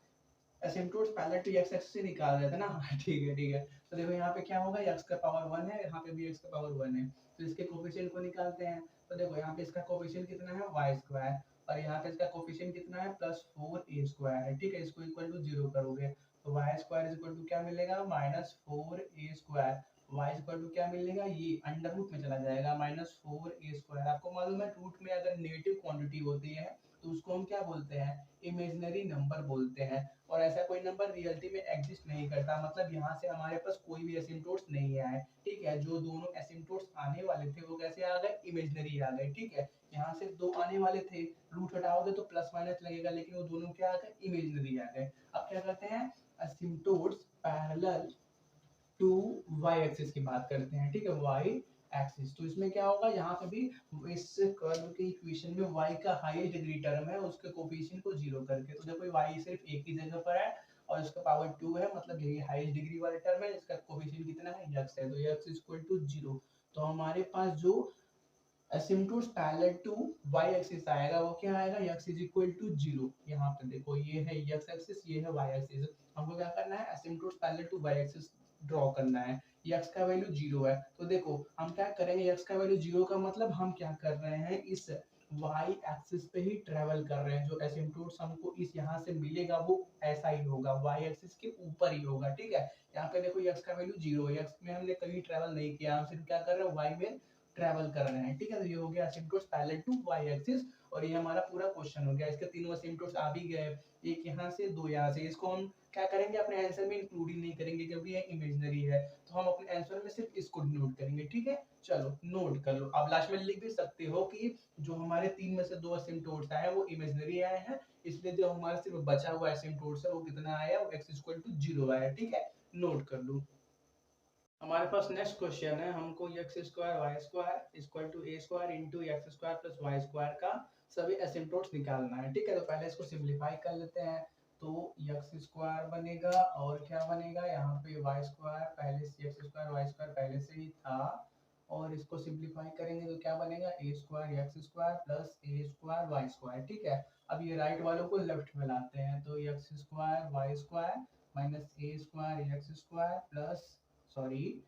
asymptotes parallel to x axis से निकाल रहे थे ना ठीक है। तो देखो यहाँ पे क्या होगा, x का पावर 1 है, यहाँ पे भी x का पावर 1 है। तो इसके कोफिशिएंट को निकालते हैं। तो देखो यहाँ पे इसका कोफिशिएंट कितना है, y² और यहाँ पे इसका कोफिशिएंट कितना है, +4a² है, ठीक है। इसको इक्वल टू 0 करोगे तो y² इक्वल टू क्या मिलेगा, -4a²। y इक्वल टू क्या मिलेगा, ये अंडर रूट में चला जाएगा, -4a²। आपको मालूम है रूट में अगर नेगेटिव क्वांटिटी होती है तो उसको हम क्या बोलते हैं, इमेजिनरी नंबर बोलते हैं। और ऐसा कोई नंबर रियलिटी में एग्जिस्ट नहीं करता, मतलब यहाँ से हमारे पास कोई भी एसिम्प्टोट्स नहीं आए, ठीक है। जो दोनों एसिम्प्टोट्स आने वाले थे वो कैसे आ गए, इमेजिनरी आ गए, ठीक है। यहाँ से 2 आने वाले थे, रूट हटाओगे तो प्लस माइनस लगेगा, लेकिन वो दोनों क्या आ गए, इमेजिनरी आ गए। अब क्या करते हैं, asymptotes parallel to y axis की बात करते हैं, ठीक है, वाई एक्सिस। तो इसमें क्या होगा, यहाँ पे भी इस कर्व के इक्वेशन में y का हाईएस्ट डिग्री टर्म है उसके कोफिशिएंट को 0 करके। तो देखो y सिर्फ एक ही जगह पर है और इसका पावर 2 है, मतलब यही हाईएस्ट डिग्री वाला टर्म है, इसका कोफिशिएंट कितना है, x है। तो x इक्वल टू 0। तो हमारे पास जो asymptotes parallel to y axis आएगा वो क्या आएगा, x इज इक्वल टू 0। यहाँ पे देखो ये है x एक्सिस, ये है y एक्सिस। हमको क्या करना है, asymptotes parallel to y axis draw करना है। x का वैल्यू 0 है तो देखो हम क्या करेंगे, x का वैल्यू 0 का मतलब हम क्या कर रहे हैं, इस y एक्सिस पे ही ट्रेवल कर रहे हैं। जो एसिम्प्टोट्स हमको इस यहाँ से मिलेगा वो ऐसा ही होगा, y एक्सिस के ऊपर ही होगा, ठीक है। यहाँ पे देखो x का वैल्यू 0 है, x में हमने कभी ट्रेवल नहीं किया, हम सिर्फ क्या कर रहे हैं, y में ट्रेवल कर रहे हैं, ठीक है। तो ये हो गया asymptotes parallel to y axis और ये हमारा पूरा क्वेश्चन हो गया। इसके तीनों एसिम्प्टोट्स आ भी गए, एक यहाँ से दो यहाँ से। इसको हम क्या करेंगे, अपने आंसर में इंक्लूड ही नहीं करेंगे क्योंकि ये इमेजिनरी है, तो हम अपने आंसर में सिर्फ इसको नोट करेंगे, ठीक है। चलो नोट कर लो। अब लास्ट में लिख भी सकते हो कि जो हमारे 3 में से 2 एसिम्प्टोट्स आए हैं वो इमेजिनरी आए हैं, इसलिए जो हमारा सिर्फ बचा हुआ एसिम्प्टोट्स है वो कितना आया, वो x इक्वल टू 0 आया, ठीक है। नोट कर लो। हमारे पास नेक्स्ट क्वेश्चन है, हमको x² y² equal to a² into x² plus y² का सभी एसिम्प्टोट्स निकालना है, ठीक है। तो पहले इसको सिंप्लीफाई कर लेते हैं। तो x² बनेगा और क्या बनेगा, यहाँ पे y² पहले से, x² y² पहले से ही था और इसको सिंप्लीफाई करेंगे तो क्या बनेगा, a² x² plus a² y², ठीक है। अब ये राइट वालों को लेफ्ट में लाते हैं तो x² y² minus a² x² plus sorry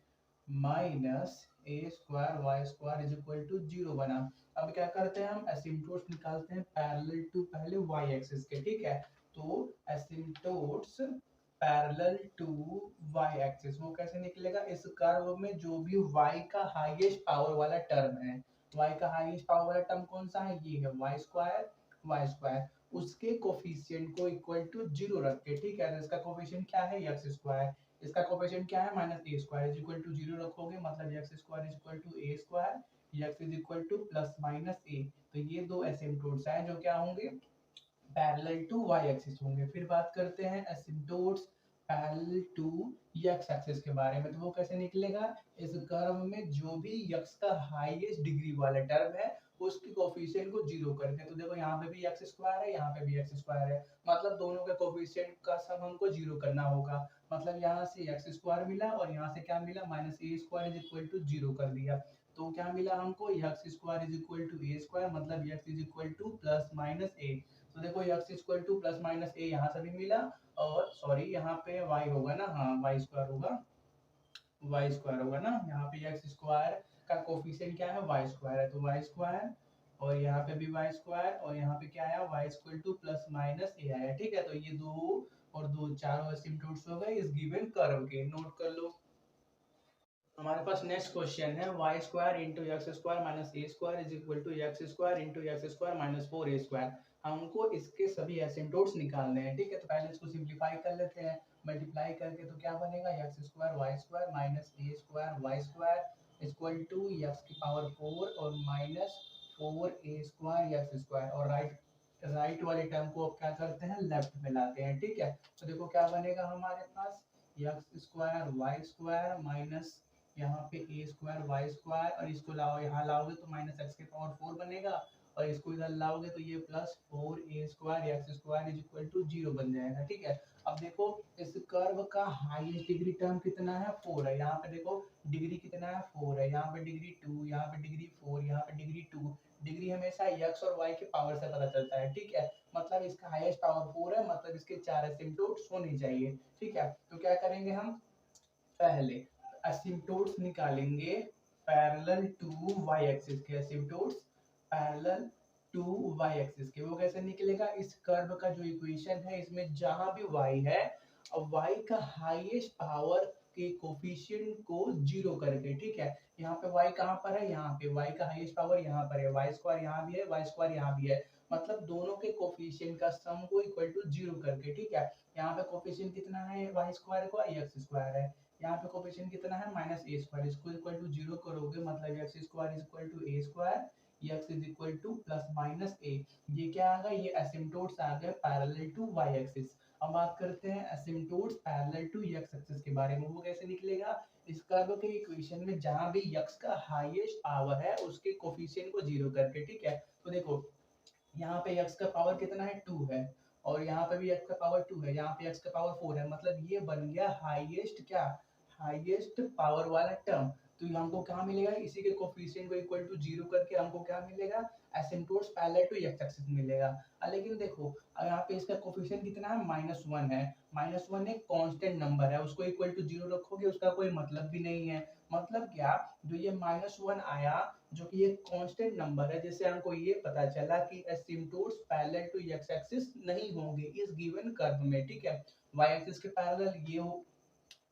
minus a² y² is equal to 0 बना। अब क्या करते हैं, हम एसिम्प्टोट्स निकालते हैं पैरेलल टू पहले y एक्सिस के, ठीक है। तो asymptotes parallel to y axis वो कैसे निकलेगा, इस कर्व में जो भी y का हाईएस्ट पावर वाला टर्म है, y का हाईएस्ट पावर वाला टर्म कौन सा है, ये है y² उसके कोफिशिएंट को इक्वल टू 0 रख के, ठीक है। तो इसका कोफिशिएंट क्या है, x², इसका कोफिशिएंट क्या है, -a² इज इक्वल टू 0 रखोगे, मतलब x² is equal to a², x is equal to plus minus a। तो ये दो एसिम्प्टोट्स हैं जो क्या होंगे, पैरेलल टू y एक्सिस होंगे। फिर बात करते हैं asymptotes parallel to x axis के बारे में। तो वो कैसे निकलेगा, इस कर्व में जो भी x का हाईएस्ट डिग्री वाला टर्म है उसके कोफिशिएंट को 0 करके। तो देखो यहाँ पे भी x² है, यहाँ पे भी x² है, मतलब दोनों के कोफिशिएंट का सम हमको 0 करना होगा। मतलब यहाँ से x² मिला और यहाँ से क्या मिला, -a² इज इक्वल टू 0 कर दिया। तो क्या मिला हमको, x² is equal to a², मतलब x is equal to plus minus a। तो देखो x equal to plus minus a यहाँ से भी मिला, और सॉरी यहाँ पे y होगा ना, हाँ y स्क्वायर होगा, y स्क्वायर होगा ना, यहाँ पे x स्क्वायर का कोफिशिएंट क्या है, y स्क्वायर है, तो y स्क्वायर, और यहाँ पे भी y स्क्वायर, और यहाँ पे क्या आया, y equal to plus minus a आया, ठीक है। तो ये दो और दो चारों एसिम्पटोट्स हो गए इस गिवन कर्व के, नोट कर लो। हमारे पास नेक्स्ट क्वेश्चन है y square into x square minus a square is equal to x square into x square minus four a square. हमको इसके सभी एसिम्पटोट्स निकालने हैं, ठीक है। तो पहले इसको सिंप्लीफाई कर लेते हैं, मल्टीप्लाई करके तो क्या बनेगा, x square y square minus a square y square equal to x की पावर 4 और minus 4 a square x square, और राइट वाले टर्म को अब क्या करते हैं, लेफ्ट में लाते हैं, ठीक है। तो देखो क्या बनेगा हमारे पास, x square y square minus यहाँ पे ए स्क्वायर वाई स्क्वायर, और इसको लाओ यहाँ लाओगे तो माइनस एक्स के पावर 4 बनेगा, और इसको इधर लाओगे तो ये plus 4 a square x square is equal to 0 बन जाएगा, ठीक है। अब देखो इस कर्व का हाईएस्ट डिग्री टर्म कितना है, 4 है। यहाँ पे देखो डिग्री कितना है, 4 है, यहाँ पे डिग्री 2, यहाँ पे डिग्री 4, यहाँ पे डिग्री 2। डिग्री हमेशा एक्स और वाई के पावर से पता चलता है, ठीक है। मतलब इसका हाईएस्ट पावर 4 है, मतलब इसके 4 एसिम्पटोट्स होने चाहिए, ठीक है। तो क्या करेंगे हम, पहले एसिम्पटोट्स निकालेंगे पैरेलल टू वाई एक्सिस के, एसिम्पटोट्स पैरेलल टू वाई एक्सिस के। वो कैसे निकलेगा, इस कर्व का जो इक्वेशन है इसमें जहां भी y है, अब y का हाईएस्ट पावर के कोफिशिएंट को 0 करके, ठीक है। यहाँ पे y कहाँ पर है, यहाँ पे y का हाईएस्ट पावर यहाँ पर है, y स्क्वायर यहाँ भी है, y स्क्वायर यहाँ भी है, मतलब दोनों के कोफिशिएंट का सम को इक्वल टू 0 करके, ठीक है। यहाँ पे कोफिशिएंट कितना है y स्क्वायर का, x स्क्वायर है, यहाँ पे कोफिशिएंट कितना है माइनस ए स्क्वायर, इसको इक्वल टू 0 करोगे मतलब x square is equal to a square, x is equal to plus minus a. ये क्या आ गया, ये एसिम्पटोट्स आ गए पैरेलल टू वाई एक्सिस। अब बात करते हैं एसिम्पटोट्स पैरेलल टू एक्स एक्सिस के बारे में, वो कैसे निकलेगा, इस कर्व के इक्वेशन में जहां भी x का हाईएस्ट पावर है उसके कोफिशिएंट को 0 करके, ठीक है। तो देखो यहाँ पे x का पावर कितना है, 2 है, और यहाँ पे भी x का पावर 2 है, यहाँ पे x का पावर 4 है, मतलब ये बन गया हाईएस्ट क्या, हाईएस्ट पावर वाला टर्म। तो ये हमको क्या मिलेगा, इसी के कोफिशिएंट को इक्वल टू 0 करके हमको क्या मिलेगा, एसिम्पटोट्स पैरेलल टू एक्स एक्सिस मिलेगा। लेकिन देखो यहाँ पे इसका कोफिशिएंट कितना है, -1 है, -1 एक कांस्टेंट नंबर है, उसको इक्वल टू 0 रखोगे उसका कोई मतलब भी नहीं है। मतलब क्या, जो ये -1 आया जो कि एक कांस्टेंट नंबर है, जिससे हमको ये पता चला कि एसिम्पटोट्स पैरेलल टू एक्स एक्सिस नहीं होंगे इस गिवन कर्व में, ठीक है। वाई एक्सिस के पैरेलल ये हो,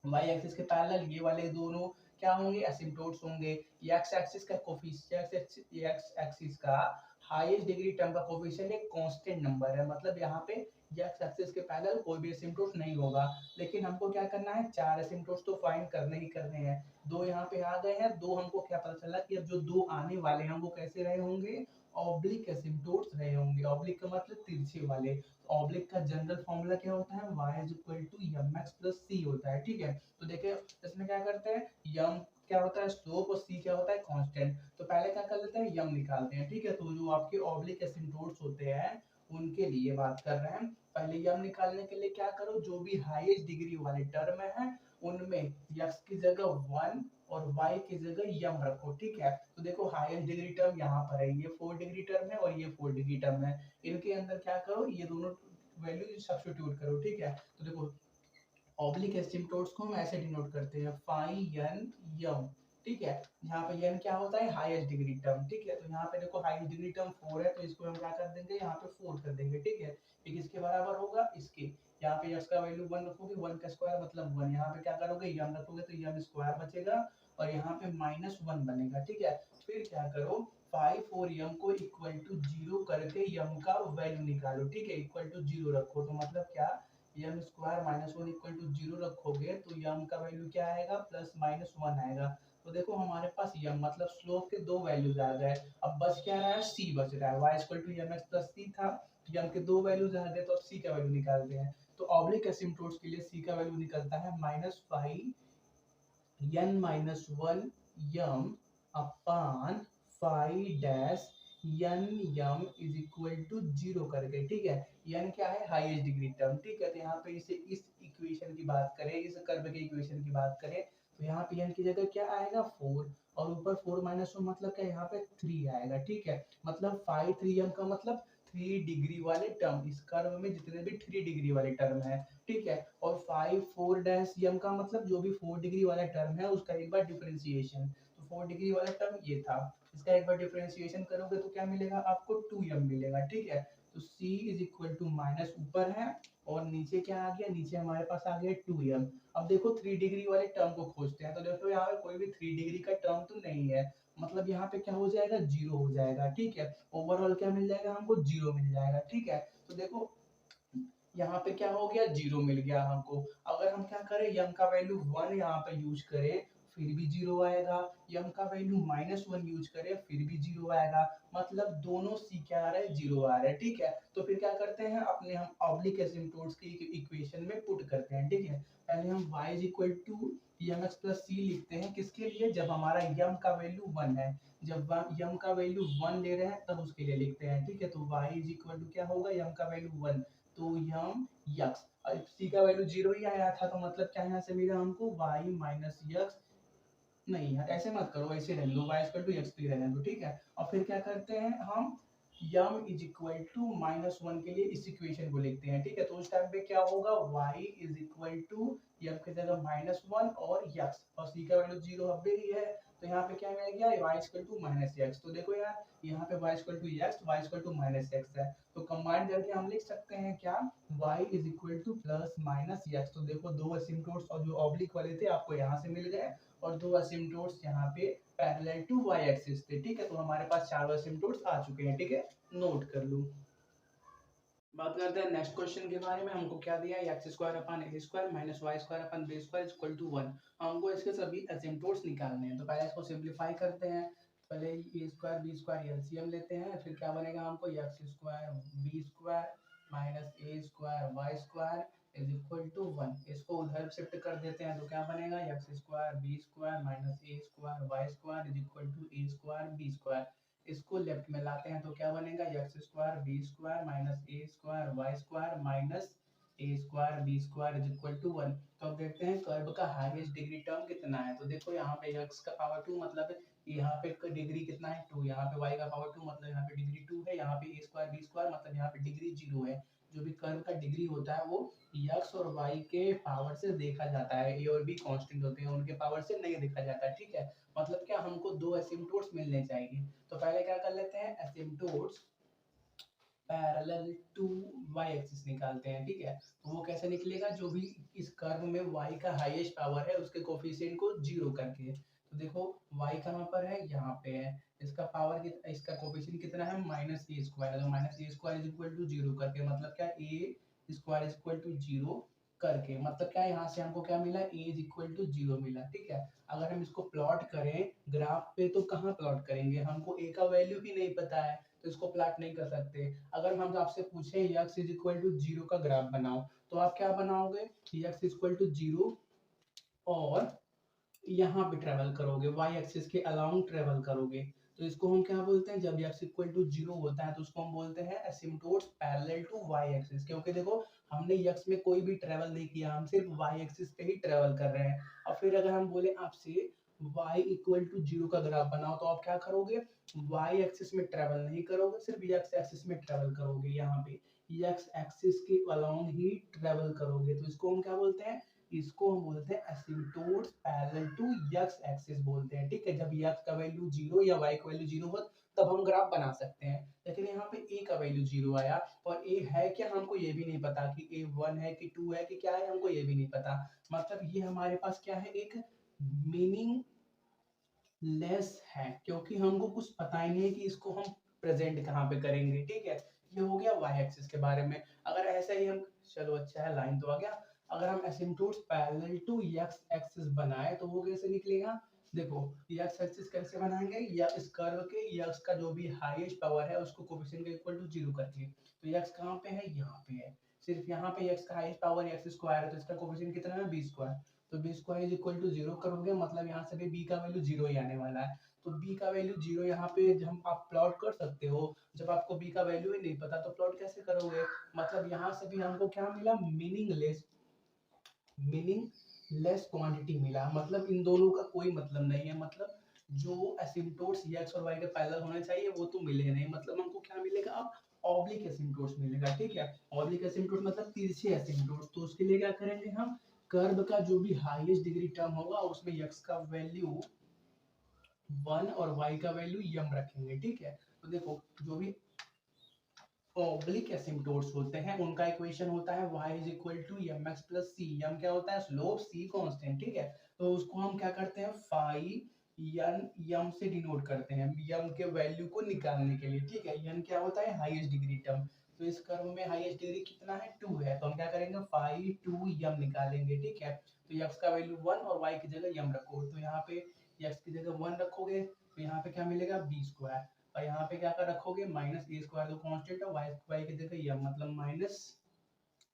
वाई एक्सिस के पैरेलल ये वाले दोनों क्या होंगे, एसिम्पटोट्स होंगे। एक्स एक्सिस का कोफिशिएंट, एक्स एक्सिस का हाईएस्ट डिग्री टर्म का कोफिशिएंट एक कांस्टेंट नंबर है, मतलब यहाँ पे एक्स एक्सिस के पैरेलल कोई भी एसिम्पटोट नहीं होगा। लेकिन हमको क्या करना है, 4 एसिम्पटोट्स तो फाइंड करने ही करने हैं। 2 यहाँ पे आ गए हैं, 2 हमको क्या पता चला कि अब जो 2 आने वाले हैं वो कैसे रहे होंगे, ऑब्लिक एसिम्पटोट्स रहे होंगे। ऑब्लिक का मतलब तिरछे वाले। ऑब्लिक का जनरल फॉर्मूला क्या होता है, y is equal to mx plus c होता है, ठीक है। तो देखिए इसमें क्या करते हैं, यम क्या होता है स्लोप, और c क्या होता है कांस्टेंट। तो पहले क्या कर लेते हैं, यम निकालते हैं, ठीक है। तो जो आपके ऑब्लिक एसिम्पटोट्स होते हैं उनके लिए बात कर रहे हैं। पहले यम निकालने के लिए क्या करो, जो भी हाईएस्ट डिग्री वाले टर्म है उनमें x की जगह 1 और y की जगह यम रखो, ठीक है। तो देखो हाईएस्ट डिग्री टर्म यहाँ पर है, ये 4 डिग्री टर्म है और ये 4 डिग्री टर्म है, इनके अंदर क्या करो, ये दोनों वैल्यू सब्स्टिट्यूट करो, ठीक है। तो देखो ऑब्लिक एसिम्पटोट्स को हम ऐसे डिनोट करते हैं फाई एन यम, ठीक है। यहाँ पे एन क्या होता है, हाईएस्ट डिग्री टर्म, ठीक है। तो यहाँ पे देखो हाईएस्ट डिग्री टर्म 4 है, तो इसको हम क्या कर देंगे, यहाँ पे 4 कर देंगे, ठीक है। ये किसके बराबर होगा, इसके। यहाँ पे x का वैल्यू 1 रखोगे, 1 का स्क्वायर मतलब 1, यहाँ पे क्या करोगे, यम रखोगे तो यम स्क्वायर बचेगा, और यहाँ पे -1 बनेगा, ठीक है। फिर क्या करो, 5 और यम को इक्वल टू 0 करके यम का वैल्यू निकालो, ठीक है। इक्वल टू 0 रखो तो मतलब क्या, यम स्क्वायर -1 इक्वल टू 0 रखोगे तो यम का वैल्यू क्या आएगा, +-1 आएगा। तो देखो हमारे पास यम मतलब स्लोप के दो वैल्यूज आ गए। अब बच क्या रहा है, सी बच रहा है, y equal to mx plus c था, यम के दो वैल्यूज आ गए, तो अब सी का वैल्यू निकालते हैं। तो ऑब्लिक एसिम्पटोट्स के लिए सी का वैल्यू निकलता है -5 n-1 m upon 5 dash n m is equal to 0 करके, ठीक है। n क्या है, हाईएस्ट डिग्री टर्म, ठीक है। तो यहाँ पे इसे इस इक्वेशन की बात करें, इस कर्व के इक्वेशन की बात करें, तो यहाँ पे n की जगह क्या आएगा, 4, और ऊपर 4 -1 मतलब क्या, यहाँ पे 3 आएगा, ठीक है। मतलब 5 3 m का मतलब 3 डिग्री वाले टर्म, इस कर्व में जितने भी 3 डिग्री वाले टर्म है, ठीक है। और 5 4 डैश यम का मतलब जो भी 4 डिग्री वाला टर्म है उसका एक बार डिफरेंशिएशन, तो 4 डिग्री वाला टर्म ये था, इसका एक बार डिफरेंशिएशन करोगे तो क्या मिलेगा आपको 2m मिलेगा, ठीक है। तो c is equal to minus ऊपर है और नीचे क्या आ गया, नीचे हमारे पास आ गया 2m। अब देखो 3 डिग्री वाले टर्म को खोजते हैं, तो देखो यहाँ पे कोई भी 3 डिग्री का टर्म तो नहीं है, मतलब यहाँ पे क्या हो जाएगा, जीरो हो जाएगा, ठीक है। ओवरऑल क्या मिल जाएगा हमको, जीरो मिल जाएगा, ठीक है। तो देखो यहाँ पे क्या हो गया, जीरो मिल गया हमको। अगर हम क्या करें, यम का वैल्यू 1 यहाँ पे यूज करें फिर भी जीरो आएगा, यम का वैल्यू -1 यूज करें फिर भी जीरो आएगा, मतलब दोनों सी क्या आ रहा है, जीरो आ रहा है, ठीक है। तो फिर क्या करते हैं, अपने हम ऑब्लिक एसिम्प्टोट्स की इक्वेशन में पुट करते हैं, ठीक है। पहले हम y is equal to mx plus c लिखते हैं, किसके लिए, जब हमारा यम का वैल्यू 1 है, जब यम का वैल्यू 1 ले रहे हैं तब उसके लिए लिखते हैं, ठीक है। तो y इज इक्वल टू क्या होगा, यम का वैल्यू 1, तो यम यक्स, सी का वैल्यू जीरो ही आया था, तो मतलब क्या यहाँ से मिला हमको y माइनस यक्स, नहीं यार ऐसे मत करो, ऐसे रहने दो, y इक्वल टू एक्स पे रहने दो, ठीक है। और फिर क्या करते हैं हम, यम इज इक्वल टू -1 के लिए इस इक्वेशन को लिखते हैं, ठीक है। तो उस टाइम पे क्या होगा, y इज इक्वल टू यम की जगह -1 और यक्स, और c का वैल्यू जीरो अब भी है, तो यहाँ पे क्या मिल गया, y इक्वल टू -x। तो देखो यार यहाँ पे y equal to x, y equal to -x है, तो कंबाइन करके हम लिख सकते हैं क्या, y is equal to plus minus x। तो देखो दो असिम्प्टोट्स और जो ऑब्लिक वाले थे आपको यहाँ से मिल गए, और दो असिम्प्टोट्स यहाँ पे पैरेलल टू y एक्सिस थे, ठीक है। तो हमारे पास चारों असिम्प्टोट्स आ चुके हैं, ठीक है, नोट कर लो। बात करते हैं नेक्स्ट क्वेश्चन के बारे में, हमको क्या दिया है, x square upon a square minus y square upon b square equal to 1। हमको इसके सभी एसिम्प्टोट्स निकालने हैं, तो पहले इसको सिंपलीफाई करते हैं। पहले a square b square LCM लेते हैं, फिर क्या बनेगा हमको, x square b square minus a square y square is equal to 1। इसको उधर शिफ्ट कर देते हैं, तो क्या बनेगा, x square b square minus a square y square is equal to a square b square. इसको लेफ्ट में लाते हैं तो क्या बनेगा, x square b square minus a square y square minus a square b square is equal to 1। तो अब देखते हैं कर्व का हाईएस्ट डिग्री टर्म कितना है, तो देखो यहाँ पे x का पावर 2 मतलब यहाँ पे डिग्री कितना है 2, यहाँ पे y का पावर 2 मतलब यहाँ पे डिग्री 2 है, यहाँ पे ए स्क्वायर बी स्क्वायर मतलब यहाँ पे डिग्री 0 है। जो भी कर्व का डिग्री होता है वो x और y के पावर से देखा जाता है, a और b कांस्टेंट होते हैं, उनके पावर से नहीं देखा जाता, ठीक है। मतलब क्या, हमको दो एसिम्प्टोट्स मिलने चाहिए, तो पहले क्या कर लेते हैं, asymptotes parallel to y axis निकालते हैं, ठीक है। तो वो कैसे निकलेगा, जो भी इस कर्व में y का हाईएस्ट पावर है उसके कोफिशिएंट को जीरो करके। तो देखो y कहाँ पर है, यहाँ पे है, इसका पावर इसका कोफिशिएंट कितना है, माइनस ए स्क्वायर, तो minus a square is equal to zero करके, मतलब क्या, a square is equal to zero करके, मतलब क्या, यहाँ से हमको क्या मिला, a is equal to zero मिला, ठीक है। अगर हम इसको प्लॉट करें ग्राफ पे तो कहाँ प्लॉट करेंगे, हमको ए का वैल्यू ही नहीं पता है, तो इसको प्लॉट नहीं कर सकते। अगर हम आपसे पूछे x is equal to zero का ग्राफ बनाओ, तो आप क्या बनाओगे, x इक्वल टू जीरो और यहाँ पे ट्रेवल करोगे, y एक्सिस के अलाउंग ट्रेवल करोगे, तो इसको हम क्या बोलते हैं, जब x इक्वल टू जीरो होता है तो उसको हम बोलते हैं asymptotes parallel to y axis, क्योंकि देखो हमने x में कोई भी ट्रेवल नहीं किया, हम सिर्फ y एक्सिस पे ही ट्रेवल कर रहे हैं। और फिर अगर हम बोले आपसे y इक्वल टू जीरो का ग्राफ बनाओ, तो आप क्या करोगे, y एक्सिस में ट्रेवल नहीं करोगे, सिर्फ x एक्सिस में ट्रेवल करोगे, यहाँ पे x एक्सिस के अलाउंग ही ट्रेवल करोगे, तो इसको हम क्या बोलते हैं, इसको हम बोलते हैं asymptotes parallel to x axis बोलते हैं, ठीक है। जब x का वैल्यू जीरो या y का वैल्यू जीरो हो तब हम ग्राफ बना सकते हैं, लेकिन यहाँ पे a का वैल्यू जीरो आया और a है क्या, हमको ये भी नहीं पता कि a 1 है कि 2 है कि क्या है, हमको ये भी नहीं पता, मतलब ये हमारे पास क्या है, एक मीनिंग लेस है, क्योंकि हमको कुछ पता ही नहीं है कि इसको हम प्रेजेंट कहाँ पे करेंगे, ठीक है। ये हो गया y एक्सिस के बारे में। अगर ऐसा ही हम, चलो अच्छा है लाइन तो आ गया, अगर हम asymptotes parallel to x axis बनाए तो वो कैसे निकलेगा, देखो x एक्सिस कैसे बनाएंगे, या इस कर्व के x का जो भी हाईएस्ट पावर है उसको कोफिशिएंट के इक्वल टू जीरो करके, तो x कहाँ पे है, यहाँ पे है, सिर्फ यहाँ पे x का हाईएस्ट पावर x स्क्वायर है, तो इसका कोफिशिएंट कितना है, b स्क्वायर, तो b square is equal to zero करोगे, मतलब यहाँ से भी बी का वैल्यू जीरो ही आने वाला है, तो बी का वैल्यू जीरो यहाँ पे हम आप प्लॉट कर सकते हो, जब आपको बी का वैल्यू ही नहीं पता तो प्लॉट कैसे करोगे, मतलब यहाँ से भी हमको क्या मिला, मीनिंगलेस क्वांटिटी मिला, मतलब इन दोनों का कोई मतलब नहीं है, मतलब जो एसिम्प्टोट्स x और y के पैरेलल होने चाहिए वो तो मिले नहीं, मतलब हमको क्या मिलेगा, अब ऑब्लिक एसिम्प्टोट्स मिलेगा, ठीक है। ऑब्लिक एसिम्प्टोट मतलब तिरछे एसिम्प्टोट्स। तो उसके लिए क्या करेंगे हम, कर्व का जो भी हाईएस्ट डिग्री टर्म होगा उसमें x का वैल्यू 1 और y का वैल्यू m रखेंगे, ठीक है। तो देखो जो भी ऑब्लिक एसिम्प्टोट्स होते हैं उनका इक्वेशन होता है y is equal to m x plus c. M क्या होता है, स्लोप, सी कांस्टेंट, ठीक है। तो उसको हम क्या करते हैं, फाई यन यम से डिनोट करते हैं, यम के वैल्यू को निकालने के लिए, ठीक है। यन क्या होता है, हाईएस्ट डिग्री टर्म। तो इस कर्व में हाईएस्ट डिग्री कितना है, 2 है। तो हम क्या करेंगे, फाई 2 यम निकालेंगे, ठीक है। तो x का वैल्यू 1 और y की जगह यम रखो। तो यहाँ पे x की जगह 1 रखोगे तो यहाँ पे क्या मिलेगा, बी स्क्वायर। और यहाँ पे क्या कर रखोगे, माइनस ए स्क्वायर, तो कांस्टेंट है, वाई स्क्वायर की जगह यम, मतलब माइनस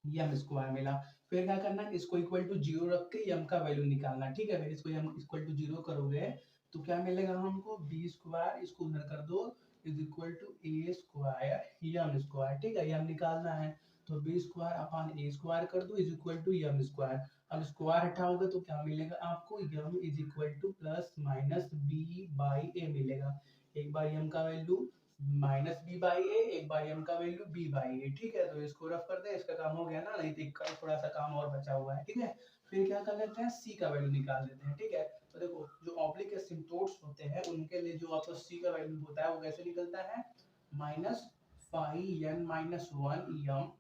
यम स्क्वायर मिला। फिर क्या करना है, इसको इक्वल टू 0 रख के यम का वैल्यू निकालना, ठीक है। फिर इसको यम इक्वल टू 0 करोगे तो क्या मिलेगा हमको, बी स्क्वायर, इसको उधर कर दो, is equal to a square m square, ठीक है। यम निकालना है तो b square upon a square कर दो, is equal to m square. अब स्क्वायर हटाओगे तो क्या मिलेगा आपको, m is equal to plus minus b by a मिलेगा। एक बार यम का value minus b by a, एक बार एम का वैल्यू बी बाई ए, ठीक है। तो इसको रफ कर दे, इसका काम हो गया ना, नहीं तो थोड़ा सा काम और बचा हुआ है, ठीक है। फिर क्या कर लेते हैं, सी का वैल्यू निकाल लेते हैं, ठीक है। तो देखो जो ऑब्लिक एसिम्प्टोट्स होते हैं उनके लिए जो आपका सी का वैल्यू होता है वो कैसे निकलता है, minus phi n minus 1 m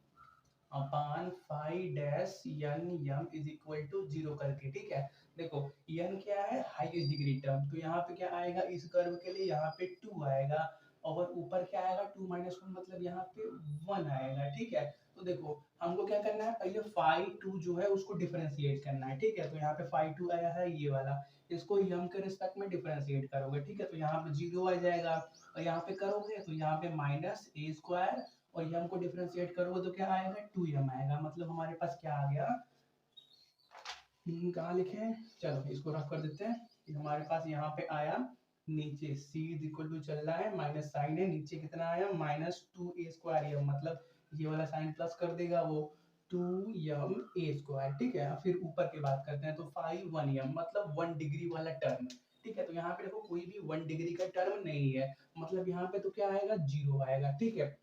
upon phi dash n m is equal to 0 करके, ठीक है। देखो एन क्या है, हाईएस्ट डिग्री टर्म। तो यहाँ पे क्या आएगा, इस कर्व के लिए यहाँ पे 2 आएगा, और ऊपर क्या आएगा, 2 माइनस 1 मतलब यहाँ पे 1 आएगा, ठीक है। तो देखो हमको क्या करना है, पहले फाई 2 जो है उसको डिफरेंशिएट करना है, ठीक है। तो यहाँ पे फाई 2 आया है ये वाला, इसको यम के रिस्पेक्ट में डिफरेंशिएट करोगे, ठीक है। तो यहाँ पे 0 आ जाएगा, और यहाँ पे करोगे तो यहाँ पे माइनस ए स्क्वायर, और यम को डिफरेंशिएट करोगे तो क्या आएगा, 2m आएगा। मतलब हमारे पास क्या आ गया, कहाँ लिखे हैं, चलो इसको रफ कर देते हैं। हमारे पास यहाँ पे आया, नीचे c इज इक्वल टू चल रहा है, माइनस साइन है, नीचे कितना आया, माइनस 2a स्क्वायर यम, मतलब ये वाला साइन प्लस कर देगा वो 2m a स्क्वायर, ठीक है। फिर ऊपर की बात करते हैं तो 1m मतलब 1 डिग्री वाला टर्म, ठीक है। तो यहाँ पे देखो कोई भी 1 डिग्री का टर्म नहीं है, मतलब यहाँ पे तो क्या आएगा, 0 आएगा, ठीक है।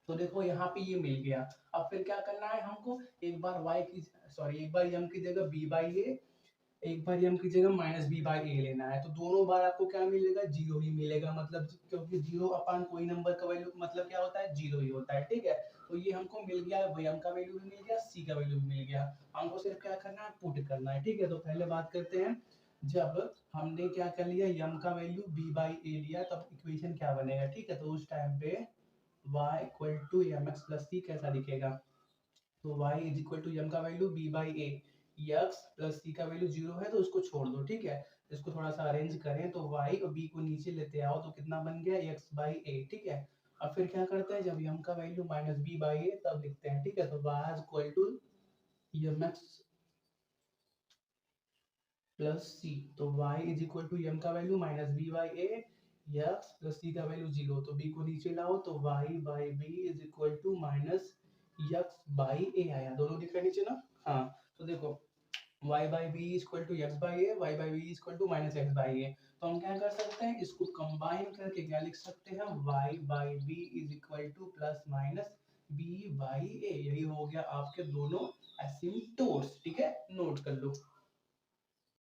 तो देखो यहाँ पे ये मिल गया। अब फिर क्या करना है हमको, एक बार y की सॉरी एक बार m की जगह b बाई ए, एक बार m की जगह माइनस बी बाई ए लेना है। तो दोनों बार आपको क्या मिलेगा, 0 ही मिलेगा, मतलब क्योंकि 0 अपान कोई नंबर का वैल्यू मतलब क्या होता है, 0 ही होता है, ठीक है। तो ये हमको मिल गया, m का वैल्यू भी मिल गया, c का वैल्यू भी मिल गया। हमको सिर्फ क्या करना है, पुट करना है, ठीक है। तो पहले बात करते हैं, जब हमने क्या कर लिया, m का वैल्यू b बाई ए लिया तब इक्वेशन क्या बनेगा, ठीक है। तो उस टाइम पे y equal to m x plus c कैसा दिखेगा, तो y is equal to m का value b by a, x plus c का वैल्यू 0 है तो उसको छोड़ दो, ठीक है। इसको थोड़ा सा अरेंज करें तो y और b को नीचे लेते आओ तो कितना बन गया, x बाई ए, ठीक है। अब फिर क्या करते हैं, जब m का value minus b by a तब लिखते हैं, ठीक है। तो y is equal to m x plus c, तो y is equal to m का value minus b by a, x plus c का वैल्यू 0, तो b को नीचे लाओ तो y by b is equal to minus x by a आया, दोनों दिख रहे नीचे ना, हाँ। तो देखो y by b is equal to x by a, y by b is equal to minus x by a। तो हम क्या कर सकते हैं, इसको कंबाइन करके क्या लिख सकते हैं, y by b is equal to plus minus b by a। यही हो गया आपके दोनों एसिम्प्टोट्स, ठीक है, नोट कर लो।